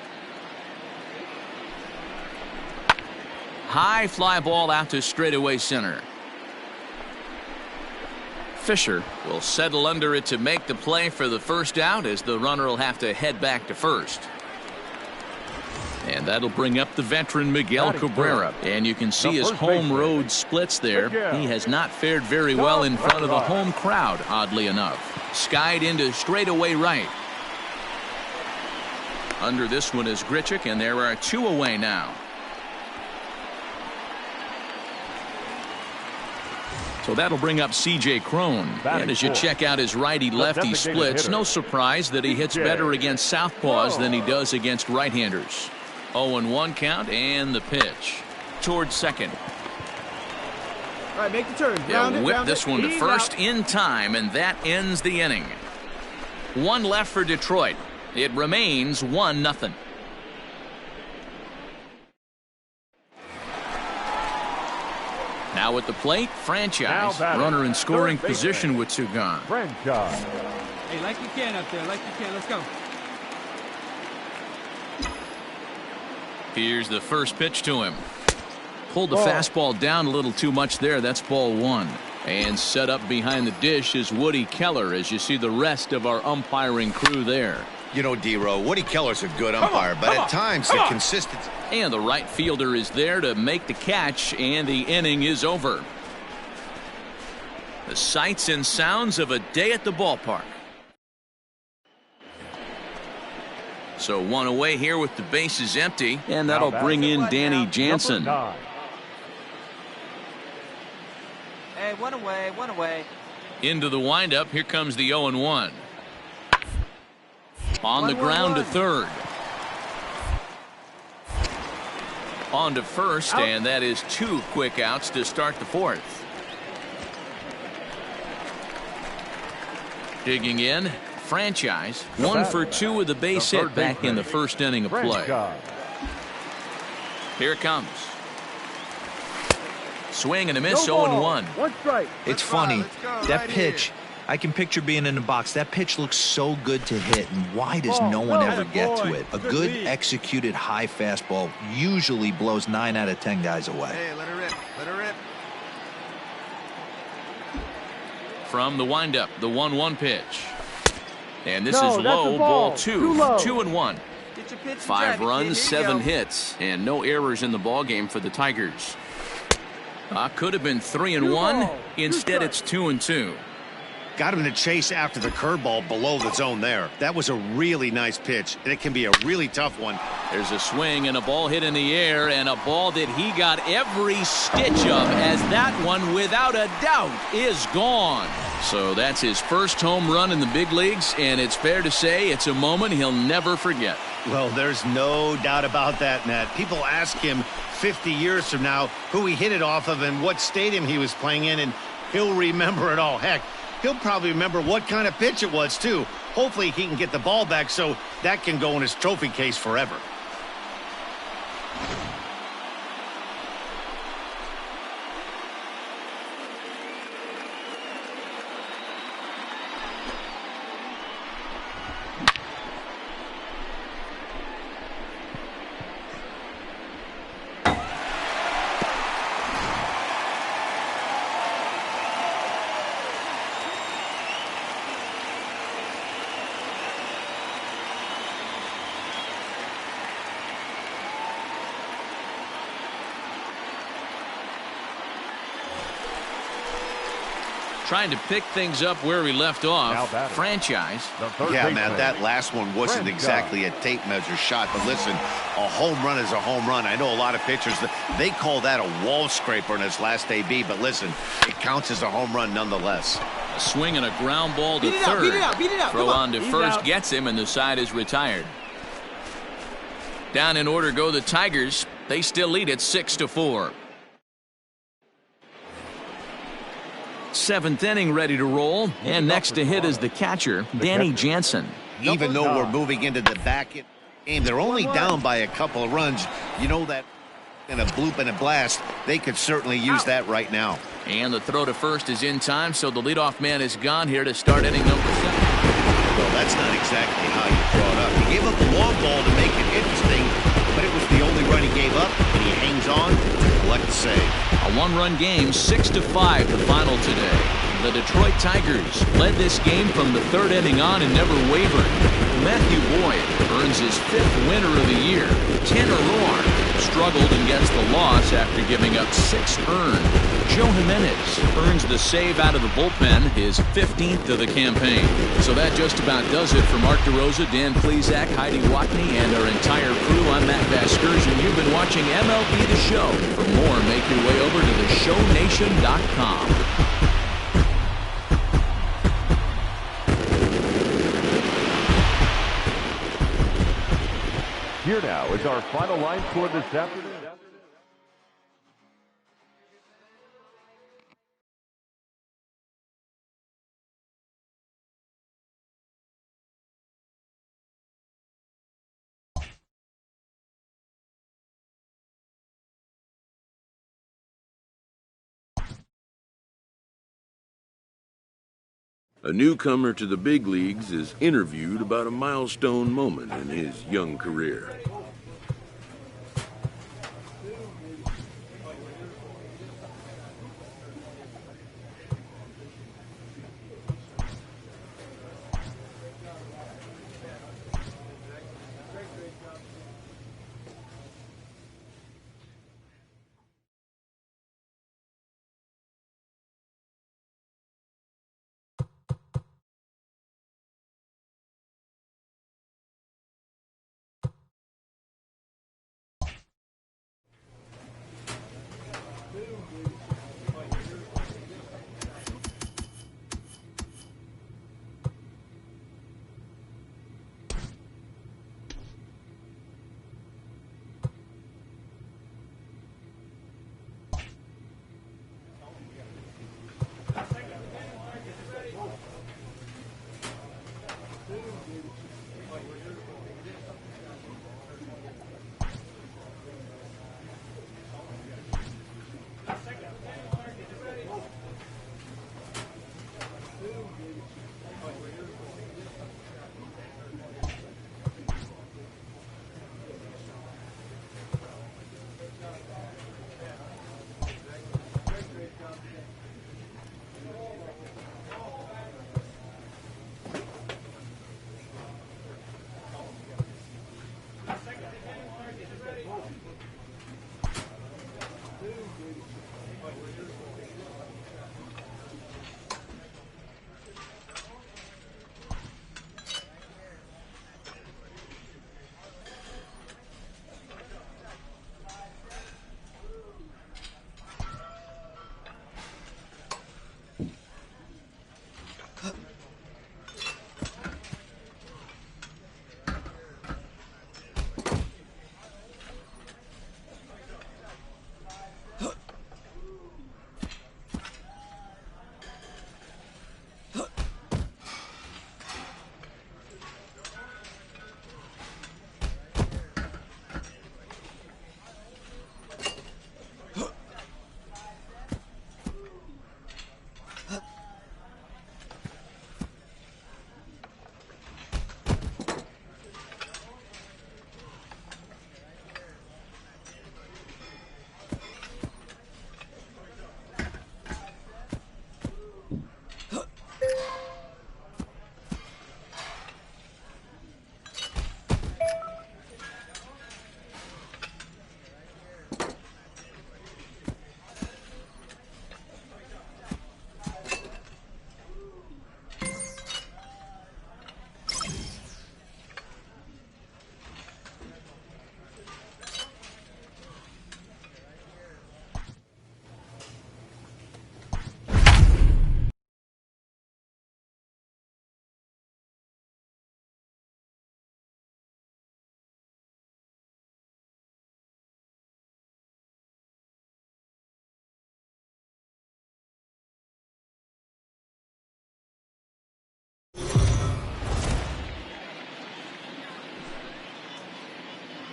High fly ball out to straightaway center. Fisher will settle under it to make the play for the first out, as the runner will have to head back to first. And that'll bring up the veteran Miguel Cabrera. And you can see his home road splits there. He has not fared very well in front of the home crowd, oddly enough. Skied into straightaway right. Under this one is Grichuk, and there are 2 away now. So that'll bring up C.J. Cron. And as you check out his righty-lefty splits, no surprise that he hits better against southpaws than he does against right-handers. 0-1 count, and the pitch towards second. All right, make the turn. They'll whip this one to first in time, and that ends the inning. 1 left for Detroit. It remains 1-0. Now at the plate, Franchise. Runner in scoring position with 2 gone. Franchise. Hey, like you can up there, like you can. Let's go. Here's the first pitch to him. Pulled the fastball down a little too much there. That's ball 1. And set up behind the dish is Woody Keller, as you see the rest of our umpiring crew there. You know, D-Row, Woody Keller's a good umpire, but at times the consistency. And the right fielder is there to make the catch, and the inning is over. The sights and sounds of a day at the ballpark. So 1 away here with the bases empty, and that'll bring in Danny Jansen. Hey, 1 away, 1 away. Into the windup, here comes the 0-1. On the ground to third. On to first, and that is 2 quick outs to start the 4th. Digging in, Franchise. 1 for 2 with a base hit back in the first inning of play. Here it comes. Swing and a miss, 0-1. It's funny. That pitch, I can picture being in the box. That pitch looks so good to hit, and why does no one ever get to it? A good executed high fastball usually blows 9 out of 10 guys away. Hey, let her rip. Let her rip. From the windup, the 1-1 pitch. And this is low, ball 2. 2-1. 5 runs, 7 hits, and no errors in the ball game for the Tigers. Could have been 3-1. Instead, it's 2-2. Got him to chase after the curveball below the zone there. That was a really nice pitch, and it can be a really tough one. There's a swing and a ball hit in the air, and a ball that he got every stitch of, as that one, without a doubt, is gone. So that's his first home run in the big leagues, and it's fair to say it's a moment he'll never forget. Well, there's no doubt about that, Matt. People ask him 50 years from now who he hit it off of and what stadium he was playing in, and he'll remember it all. Heck, he'll probably remember what kind of pitch it was, too. Hopefully he can get the ball back so that can go in his trophy case forever. Trying to pick things up where we left off. Franchise. Yeah, man, that last one wasn't exactly a tape measure shot, but listen, a home run is a home run. I know a lot of pitchers, they call that a wall scraper in his last AB, but listen, it counts as a home run nonetheless. A swing and a ground ball to third. Beat it out. Throw on to first gets him, and the side is retired. Down in order go the Tigers. They still lead it 6-4. Seventh inning ready to roll, and next to hit is the catcher, Danny Jansen. Even though we're moving into the back game, they're only down by a couple of runs. You know that in a bloop and a blast, they could certainly use that right now. And the throw to first is in time, so the leadoff man is gone here to start inning number 7. Well, that's not exactly how you draw it up. He gave up the long ball to make it interesting, but it was the only run he gave up, and he hangs on to collect the save. A one-run game, 6-5 the final today. The Detroit Tigers led this game from the third inning on and never wavered. Matthew Boyd earns his 5th winner of the year. Tanner Roark struggled and gets the loss after giving up 6 earned. Joe Jimenez earns the save out of the bullpen, his 15th of the campaign. So that just about does it for Mark DeRosa, Dan Plesac, Heidi Watney, and our entire crew. I'm Matt Vasgersian. You've been watching MLB The Show. For more, make your way over to theshownation.com. Here now is our final line score this afternoon. A newcomer to the big leagues is interviewed about a milestone moment in his young career.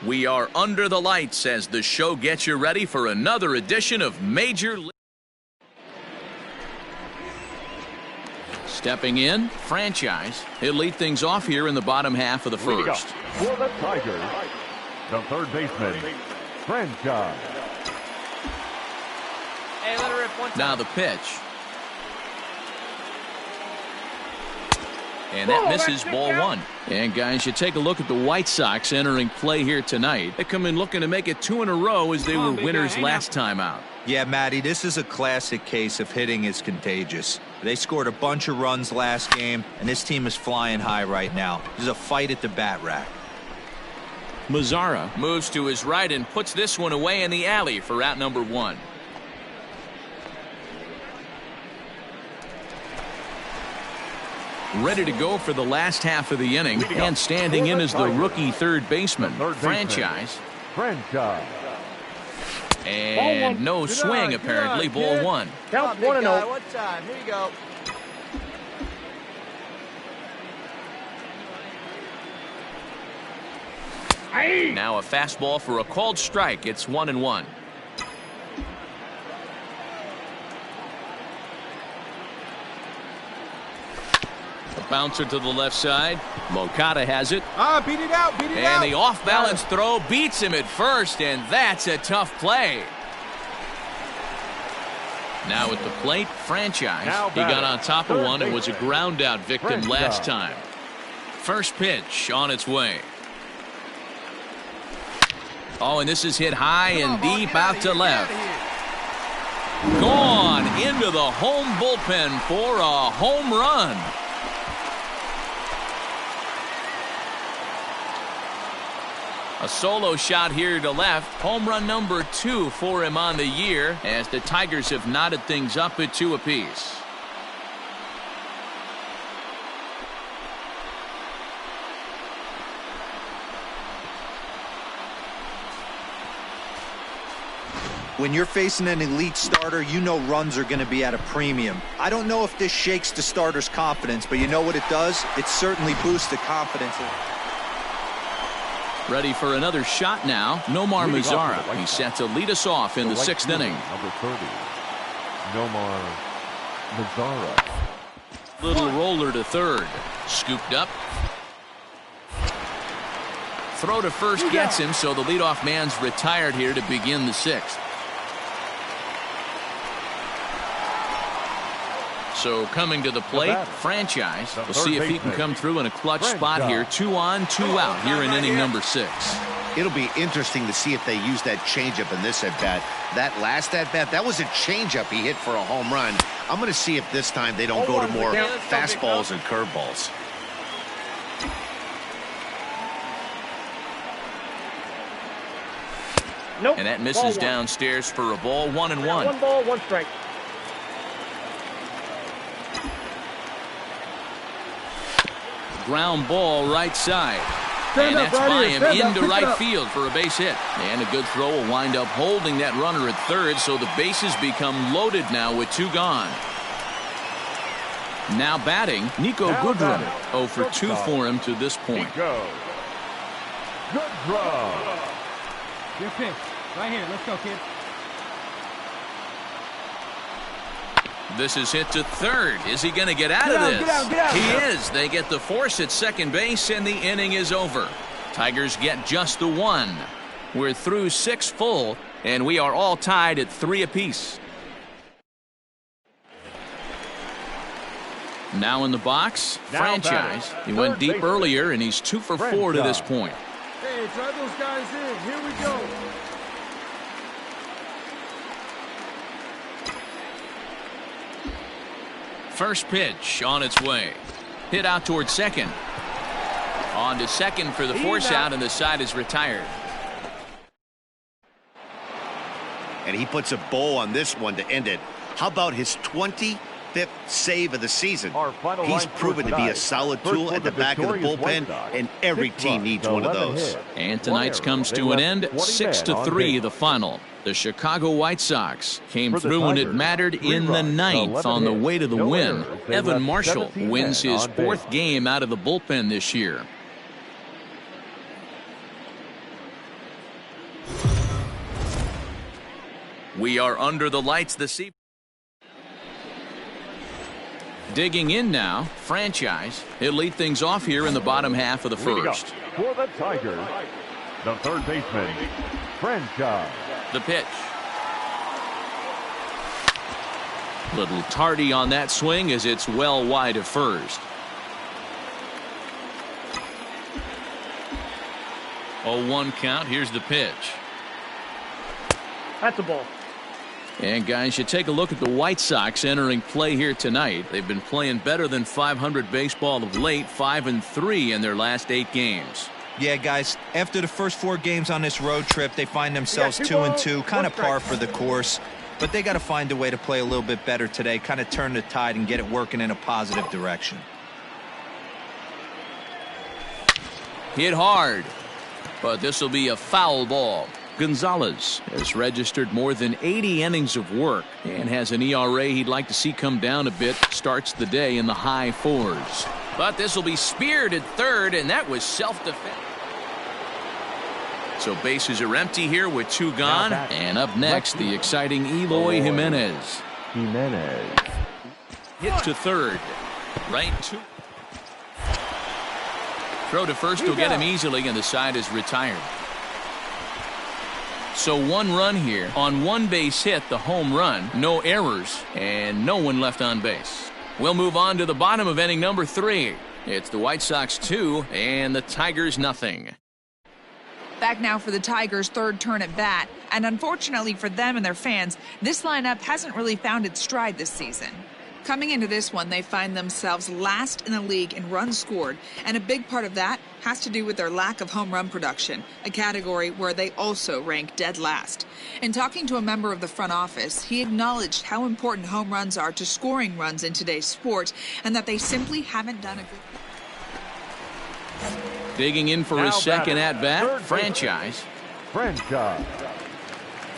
We are under the lights as the show gets you ready for another edition of Major League. Stepping in, Franchise. He'll lead things off here in the bottom half of the first. For the Tigers, the third baseman, Franchise. Hey, let her rip one time. Now the pitch. And that misses ball one. And guys, you take a look at the White Sox entering play here tonight. They come in looking to make it 2 in a row as they were winners last time out. Yeah, Matty, this is a classic case of hitting is contagious. They scored a bunch of runs last game, and this team is flying high right now. There's a fight at the bat rack. Mazzara moves to his right and puts this one away in the alley for out number 1. Ready to go for the last half of the inning, and standing in is the rookie third baseman, Franchise. And no swing, apparently, ball 1. Count 1-0. One time. Here you go. Now a fastball for a called strike. It's 1-1. A bouncer to the left side. Moncada has it. Beat it out, beat it out. And the off-balance throw beats him at first, and that's a tough play. Now at the plate, Franchise. He got on top of one and was a ground-out victim last time. First pitch on its way. Oh, and this is hit high and deep out to left. Gone into the home bullpen for a home run. A solo shot here to left. Home run number 2 for him on the year as the Tigers have knotted things up at 2 apiece. When you're facing an elite starter, you know runs are going to be at a premium. I don't know if this shakes the starter's confidence, but you know what it does? It certainly boosts the confidence. Ready for another shot now. Nomar Mazzara. He's set to lead us off in the 6th inning. Number 30, Nomar Mazzara. Little roller to third. Scooped up. Throw to first gets him, so the leadoff man's retired here to begin the 6th. So coming to the plate, Franchise. We'll see if he can come through in a clutch spot here. 2 on, 2 out here in inning number 6. It'll be interesting to see if they use that changeup in this at-bat. That last at-bat, that was a changeup he hit for a home run. I'm going to see if this time they don't go to more fastballs and curveballs. Nope. And that misses downstairs for a ball. 1-1. 1 ball, 1 strike. Ground ball right side. And that's by him into right field for a base hit. And a good throw will wind up holding that runner at third, so the bases become loaded now with 2 gone. Now batting, Nico Goodrum. 0 for 2 for him to this point. Goodrum. Good pitch. Right here. Let's go, kid. This is hit to third. Is he going to get out of this? Get out. He is. They get the force at second base, and the inning is over. Tigers get just the 1. We're through 6 full, and we are all tied at 3 apiece. Now in the box, Franchise. He went deep earlier, and he's 2 for 4 to this point. Hey, drive those guys in. Here we go. First pitch on its way. Hit out towards second. On to second for the force out, and the side is retired. And he puts a bow on this one to end it. How about his 25th save of the season? He's proven to be a solid tool at the back of the bullpen, and every team needs one of those. And tonight's comes to an end, 6-3 the final. The Chicago White Sox came through when it mattered in the 9th on the way to the win. Evan Marshall wins his 4th game out of the bullpen this year. We are under the lights this evening. Digging in now, Franchise. He'll lead things off here in the bottom half of the first. For the Tigers, the third baseman, Franchise. The pitch. Little tardy on that swing as it's well wide of first. 0-1 count. Here's the pitch. That's a ball. And guys, you take a look at the White Sox entering play here tonight. They've been playing better than .500 baseball of late, 5-3 in their last 8 games. Yeah, guys, after the first 4 games on this road trip, they find themselves 2-2, kind of par for the course. But they got to find a way to play a little bit better today, kind of turn the tide and get it working in a positive direction. Hit hard, but this will be a foul ball. Gonzalez has registered more than 80 innings of work and has an ERA he'd like to see come down a bit. Starts the day in the high 4s. But this will be speared at third, and that was self-defense. So bases are empty here with 2 gone. And up next, the exciting Eloy Jimenez. Hit to third. Right to. Throw to first will get him easily, and the side is retired. So 1 run here on 1 base hit, the home run, no errors, and no one left on base. We'll move on to the bottom of inning number 3. It's the White Sox 2 and the Tigers nothing. Back now for the Tigers' third turn at bat, and unfortunately for them and their fans, this lineup hasn't really found its stride this season. Coming into this one, they find themselves last in the league in runs scored, and a big part of that has to do with their lack of home run production, a category where they also rank dead last. In talking to a member of the front office, he acknowledged how important home runs are to scoring runs in today's sport, and that they simply haven't done a good. Digging in for his second at-bat, Franchise.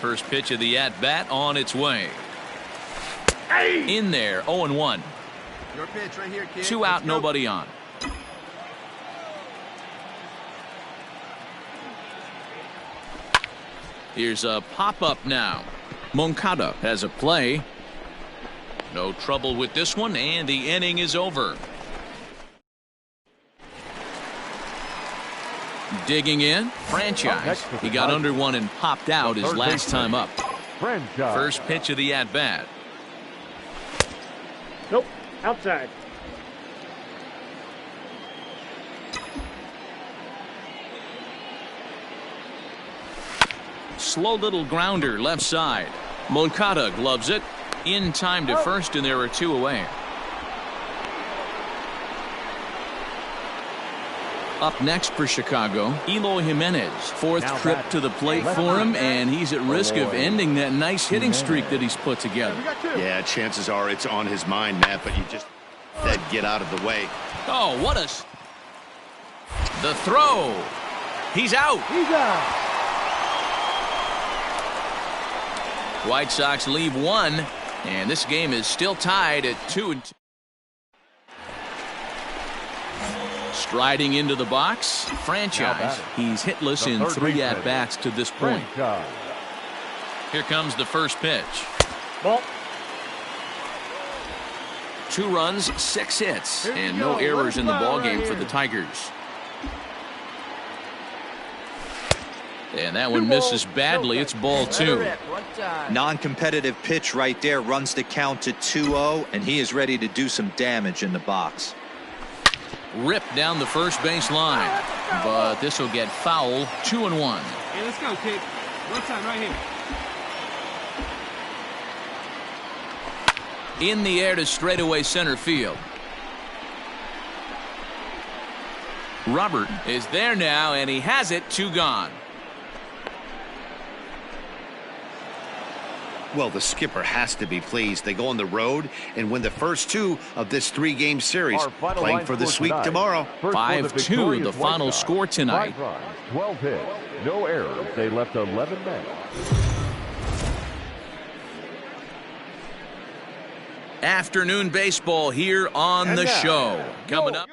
First pitch of the at-bat on its way. In there, 0-1. Your pitch right here, kid. 2 out, nobody on. Here's a pop-up now. Moncada has a play. No trouble with this one, and the inning is over. Digging in, Franchise. He got under one and popped out his last time up. First pitch of the at-bat. Nope, outside. Slow little grounder left side. Moncada gloves it. In time to first, and there are 2 away. Up next for Chicago, Eloy Jimenez. 4th trip to the plate for him, and he's at risk of ending that nice hitting streak that he's put together. Yeah, chances are it's on his mind, Matt, but you just said get out of the way. Oh, what a... The throw. He's out. White Sox leave 1, and this game is still tied at 2-2. Striding into the box, Franchise. He's hitless in 3 at-bats to this point. Here comes the first pitch. Ball. 2 runs, 6 hits, and no errors in the ballgame for the Tigers. And that one misses badly. It's ball 2. Non-competitive pitch right there, runs the count to 2-0, and he is ready to do some damage in the box. Ripped down the first base line, but this will get foul. 2-1. Hey, let's go, kid. One time right here. In the air to straightaway center field. Robert is there now, and he has it. 2 gone. Well, the skipper has to be pleased. They go on the road and win the first 2 of this 3-game series, playing for the sweep tomorrow. 5-2 the final score tonight. 5 runs, 12 hits, no errors. They left 11 men. Afternoon baseball here on the show. Coming up.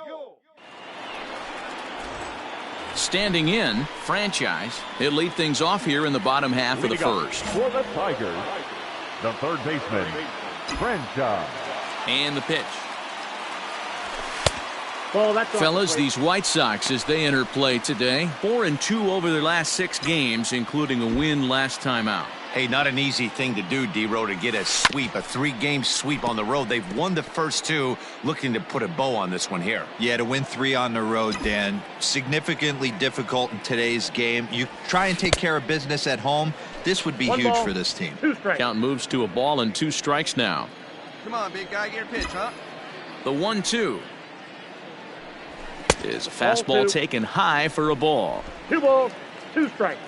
Standing in, Franchise. He'll lead things off here in the bottom half of the first. For the Tigers, the third baseman, Franchise. And the pitch. Fellas, these White Sox, as they enter play today, 4-2 over their last 6 games, including a win last time out. Hey, not an easy thing to do, D-Row, to get a sweep, a 3-game sweep on the road. They've won the first 2, looking to put a bow on this one here. Yeah, to win 3 on the road, Dan, significantly difficult in today's game. You try and take care of business at home. This would be huge for this team. Count moves to a ball and 2 strikes now. Come on, big guy, get your pitch, huh? The 1-2 is a fastball taken high for a ball. 2 balls, 2 strikes.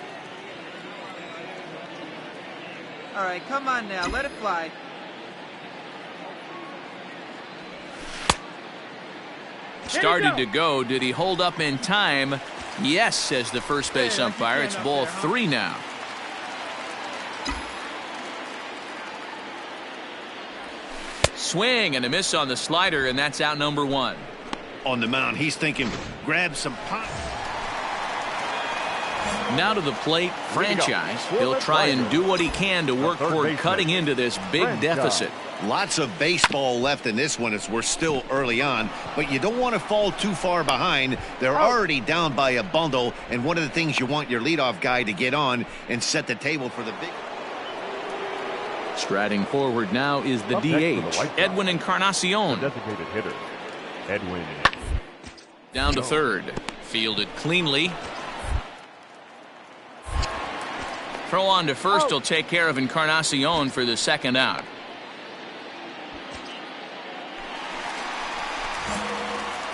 All right, come on now, let it fly. Started to go. Did he hold up in time? Yes, says the first base umpire. It's ball 3 now. Swing and a miss on the slider, and that's out number 1. On the mound, he's thinking, grab some pop. Now to the plate, Franchise. He'll try and do what he can to work toward cutting into this big deficit. Lots of baseball left in this one as we're still early on, but you don't want to fall too far behind. They're already down by a bundle, and one of the things you want your leadoff guy to get on and set the table for the big. Striding forward now is the DH, Edwin Encarnacion. Designated hitter, Edwin. Down to third. Fielded cleanly. Throw on to first will take care of Encarnacion for the second out.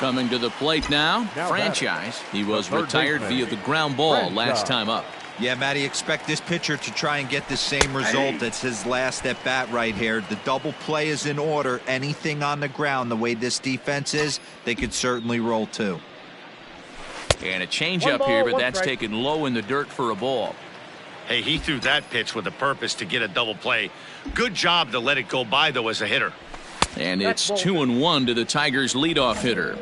Coming to the plate now, Franchise. He was retired via the ground ball last time up. Yeah, Matty, expect this pitcher to try and get the same result. That's his last at bat right here. The double play is in order. Anything on the ground, the way this defense is, they could certainly roll too. And a changeup here, but that's taken low in the dirt for a ball. Hey, he threw that pitch with a purpose to get a double play. Good job to let it go by, though, as a hitter. And it's 2-1 to the Tigers' leadoff hitter.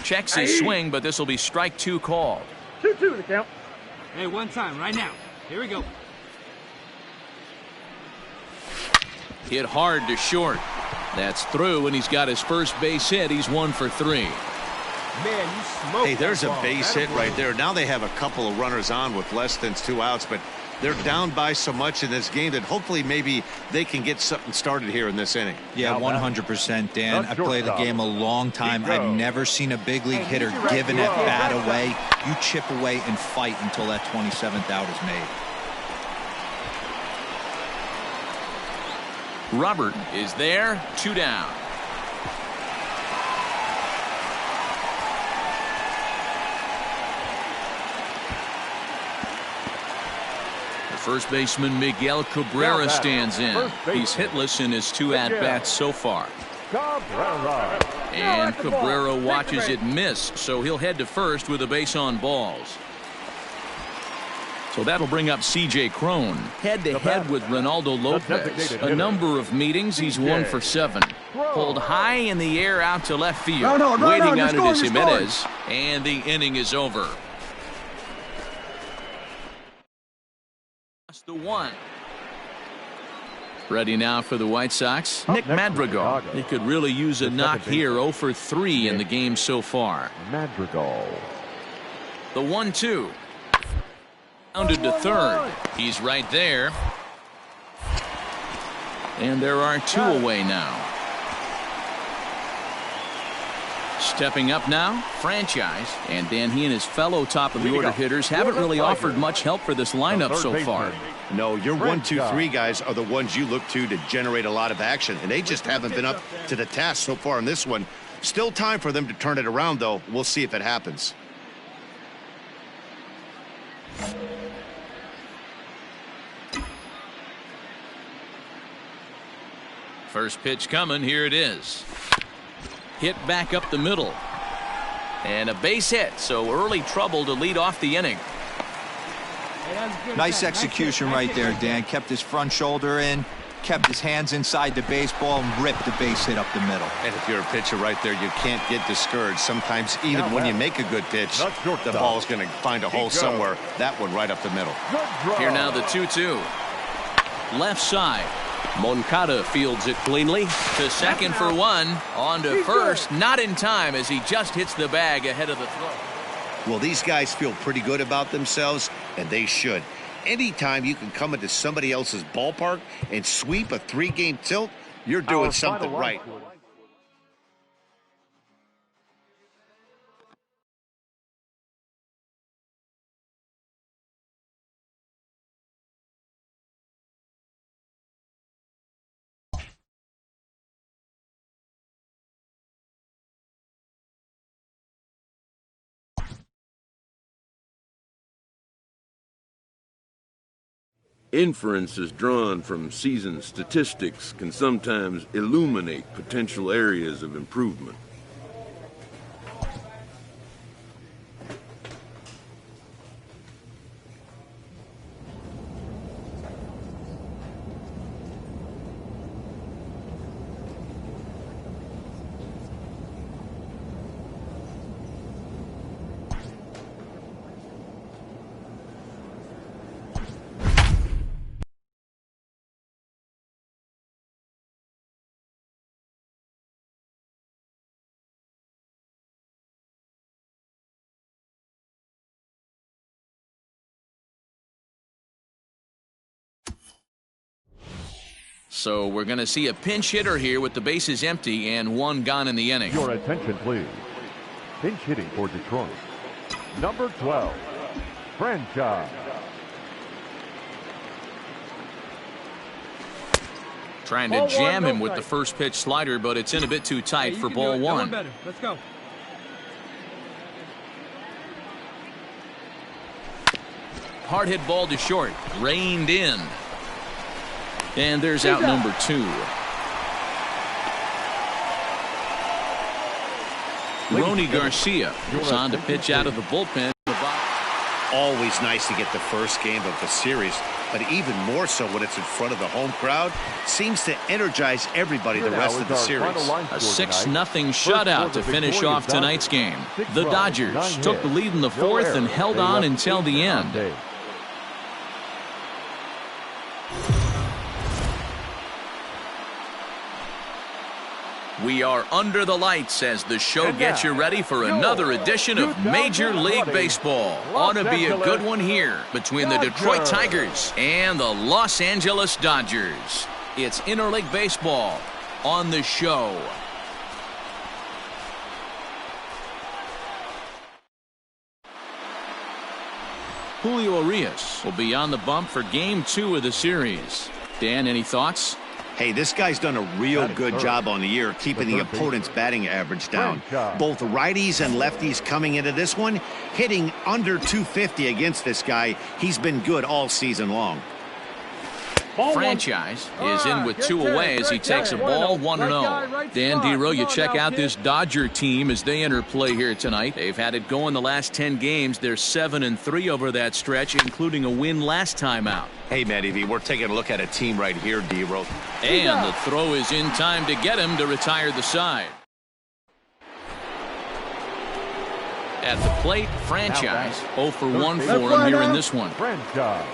Checks his swing, but this will be strike 2 called. 2-2 the count. Hey, one time, right now. Here we go. Hit hard to short. That's through, and he's got his first base hit. He's 1 for 3. Man, you smoked. Hey, there's a base hit right there. Now they have a couple of runners on with less than 2 outs, but they're down by so much in this game that hopefully maybe they can get something started here in this inning. Yeah, 100%, Dan. I played the game a long time. I've never seen a big league hitter give an at bat away. You chip away and fight until that 27th out is made. Robert is there, 2 down. First baseman Miguel Cabrera stands in. He's hitless in his 2 at-bats so far. And Cabrera watches it miss, so he'll head to first with a base on balls. So that'll bring up C.J. Cron, head-to-head with Ronaldo Lopez. A number of meetings, he's 1 for 7. Pulled high in the air out to left field. Waiting on it is Jimenez, and the inning is over. The 1. Ready now for the White Sox, Nick Madrigal. He could really use a knock here. 0 for 3 in the game so far. Madrigal. The 1-2. Rounded to third. He's right there. And there are 2 away now. Stepping up now, Franchise. And Dan, he and his fellow top-of-the-order hitters haven't really offered much help for this lineup so far. No, your 1, 2, 3 guys are the ones you look to generate a lot of action, and they just haven't been up to the task so far in this one. Still time for them to turn it around, though. We'll see if it happens. First pitch coming. Here it is. Hit back up the middle. And a base hit, so early trouble to lead off the inning. Nice execution right there, Dan. Kept his front shoulder in. kept his hands inside the baseball and ripped the base hit up the middle. And if you're a pitcher right there, you can't get discouraged. Sometimes even when you make a good pitch, the ball's going to find a hole somewhere. That one right up the middle. Here now the 2-2. Left side. Moncada fields it cleanly to second for one. On to first, not in time as he just hits the bag ahead of the throw. Well, these guys feel pretty good about themselves, and they should. Anytime you can come into somebody else's ballpark and sweep a 3-game tilt, you're doing something right. Inferences drawn from season statistics can sometimes illuminate potential areas of improvement. So we're going to see a pinch hitter here with the bases empty and one gone in the inning. Your attention, please. Pinch hitting for Detroit. Number 12, Franchise. Trying to jam him with the first pitch slider, but it's in a bit too tight for ball one. Let's go. Hard hit ball to short, reined in. And there's out number 2. Ronny Garcia goes on to pitch out of the bullpen. Always nice to get the first game of the series, but even more so when it's in front of the home crowd. Seems to energize everybody the rest of the series. A 6-0 shutout to finish off tonight's game. The Dodgers took the lead in the 4th and held on until the end. We are under the lights as the show gets you ready for another edition of Major League Baseball. Ought to be a good one here between the Detroit Tigers and the Los Angeles Dodgers. It's interleague baseball on the show. Julio Urias will be on the bump for Game 2 of the series. Dan, any thoughts? Hey, this guy's done a real good job on the year keeping the opponent's batting average down. Both righties and lefties coming into this one, hitting under 250 against this guy. He's been good all season long. Franchise is in with 2 away as he takes a ball 1-0. Dan Dero, you check out this Dodger team as they enter play here tonight. They've had it going the last 10 games. They're 7-3 over that stretch, including a win last time out. Hey, Matty V, we're taking a look at a team right here, Dero. And the throw is in time to get him to retire the side. At the plate, Franchise 0 for 1 for him here in this one. Franchise.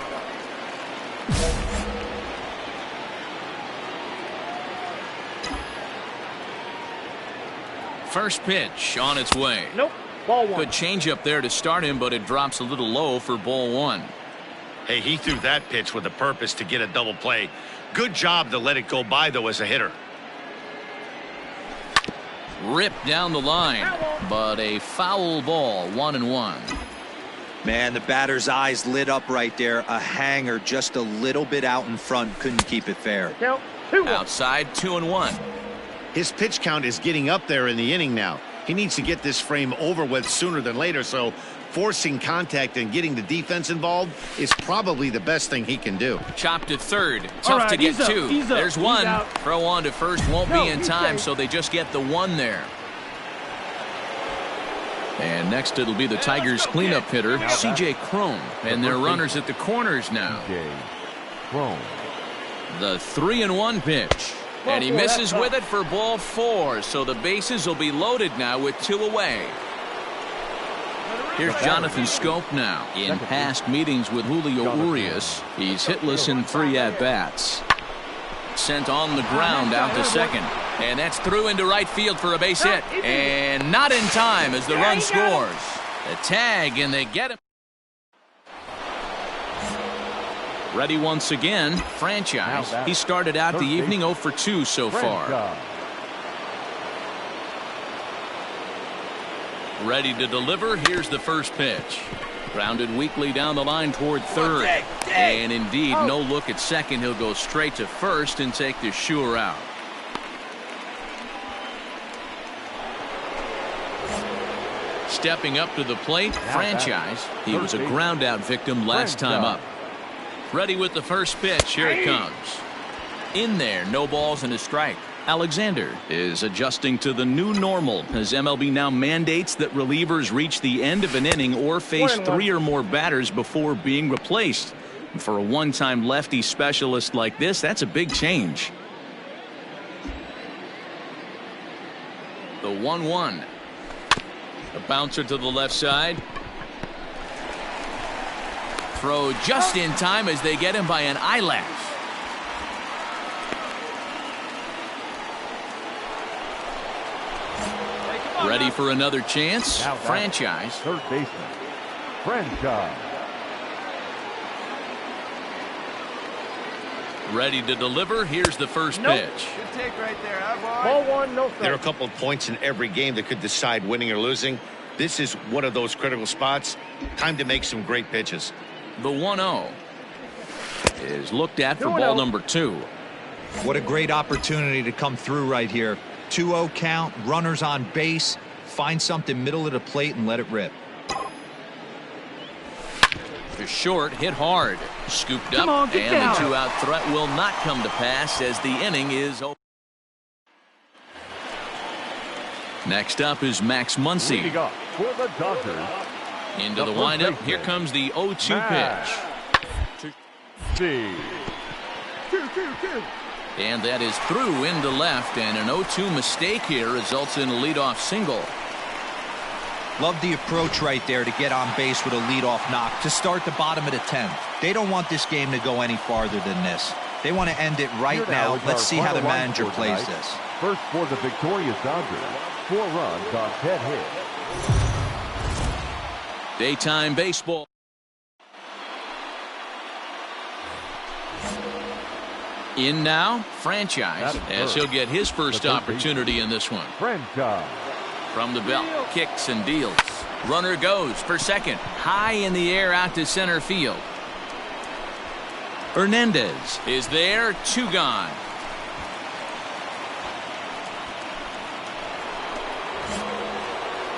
First pitch on its way. Nope. Ball 1. Good changeup there to start him, but it drops a little low for ball 1. Hey, he threw that pitch with a purpose to get a double play. Good job to let it go by, though, as a hitter. Ripped down the line, but a foul ball, 1-1. Man, the batter's eyes lit up right there. A hanger just a little bit out in front. Couldn't keep it fair. Count 2-1. Outside, 2-1. His pitch count is getting up there in the inning now. He needs to get this frame over with sooner than later, so forcing contact and getting the defense involved is probably the best thing he can do. Chopped at third. Tough to get 2. There's 1. Throw on to first won't be in time, so they just get the 1 there. And next it'll be the Tigers cleanup hitter, C.J. Cron. And their runners at the corners now. C.J. Cron. The 3-1 pitch. And he misses with it for ball 4. So the bases will be loaded now with 2 away. Here's Jonathan Scope now. In past meetings with Julio Urias, he's hitless in 3 at-bats. Sent on the ground out to second. And that's through into right field for a base hit. And not in time as the run scores. The tag, and they get him. Ready once again. Franchise. He started out the evening 0 for 2 so far. Ready to deliver. Here's the first pitch. Grounded weakly down the line toward third. And indeed, no look at second. He'll go straight to first and take the sure out. Stepping up to the plate, Franchise. He was a ground out victim last time up. Ready with the first pitch. Here it comes. In there, no balls and a strike. Alexander is adjusting to the new normal as MLB now mandates that relievers reach the end of an inning or face 3 or more batters before being replaced. For a one-time lefty specialist like this, that's a big change. The 1-1. A bouncer to the left side. Throw just in time as they get him by an eyelash. Ready for another chance. Franchise. Third baseman. Franchise. Ready to deliver. Here's the first pitch. Good take right there, huh, boy? Ball 1, no There are a couple of points in every game that could decide winning or losing. This is one of those critical spots. Time to make some great pitches. The 1-0 is looked at for ball number 2. What a great opportunity to come through right here. 2-0 count, runners on base. Find something middle of the plate and let it rip. To short, hit hard. Scooped up, and the 2-out threat will not come to pass as the inning is over. Next up is Max Muncy. For the Dodgers. Into the windup. Here comes the 0-2 pitch. And that is through into left, and an 0-2 mistake here results in a leadoff single. Love the approach right there to get on base with a leadoff knock to start the bottom of the 10th. They don't want this game to go any farther than this. They want to end it right now. Let's see how the manager plays this. First for the victorious Dodgers. 4 runs on 10 hits. Daytime baseball. In now, Franchise, as he'll get his first opportunity in this one. Franchise. From the belt, kicks and deals. Runner goes for second. High in the air out to center field. Hernandez is there, 2 gone.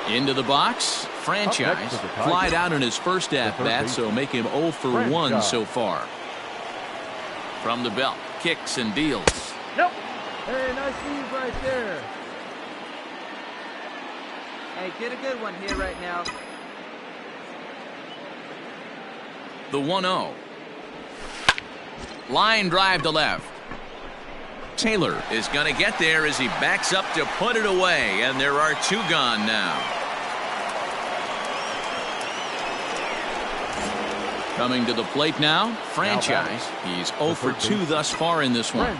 Into the box. Franchise flied out in his first at-bat, so make him 0 for 1 so far. From the belt, kicks and deals. Nope. Hey, nice lead right there. Hey, get a good one here right now. The 1-0. Line drive to left. Taylor is going to get there as he backs up to put it away, and there are 2 gone now. Coming to the plate now, Franchise. He's 0 for 2 thus far in this one.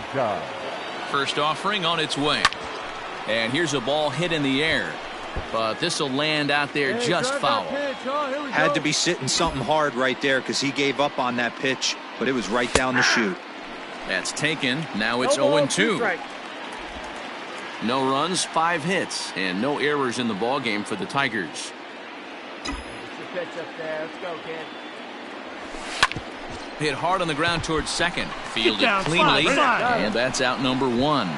First offering on its way. And here's a ball hit in the air. But this will land out there just foul. Had to be sitting something hard right there because he gave up on that pitch, but it was right down the chute. That's taken. Now it's 0-2. No runs, 5 hits, and no errors in the ballgame for the Tigers. Get your pitch up there. Let's go, kid. Hit hard on the ground towards second. Fielded cleanly, and that's out number 1.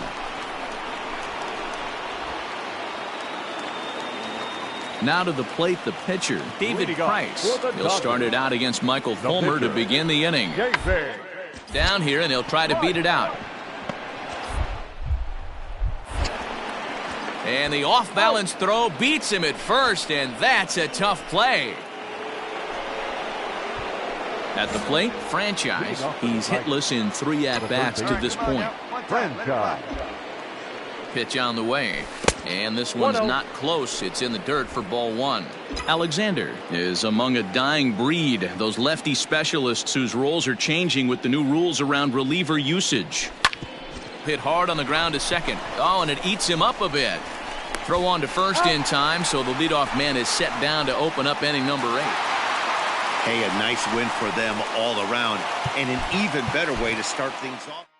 Now to the plate, the pitcher, David Price. He'll start it out against Michael Fulmer to begin the inning. Down here, and he'll try to beat it out. And the off-balance throw beats him at first, and that's a tough play. At the plate, Franchise. He's hitless in 3 at-bats to this point. Franchise. Pitch on the way. And this one's not close. It's in the dirt for ball 1. Alexander is among a dying breed. Those lefty specialists whose roles are changing with the new rules around reliever usage. Hit hard on the ground to second. Oh, and it eats him up a bit. Throw on to first in time, so the leadoff man is set down to open up inning number 8. Hey, a nice win for them all around, and an even better way to start things off.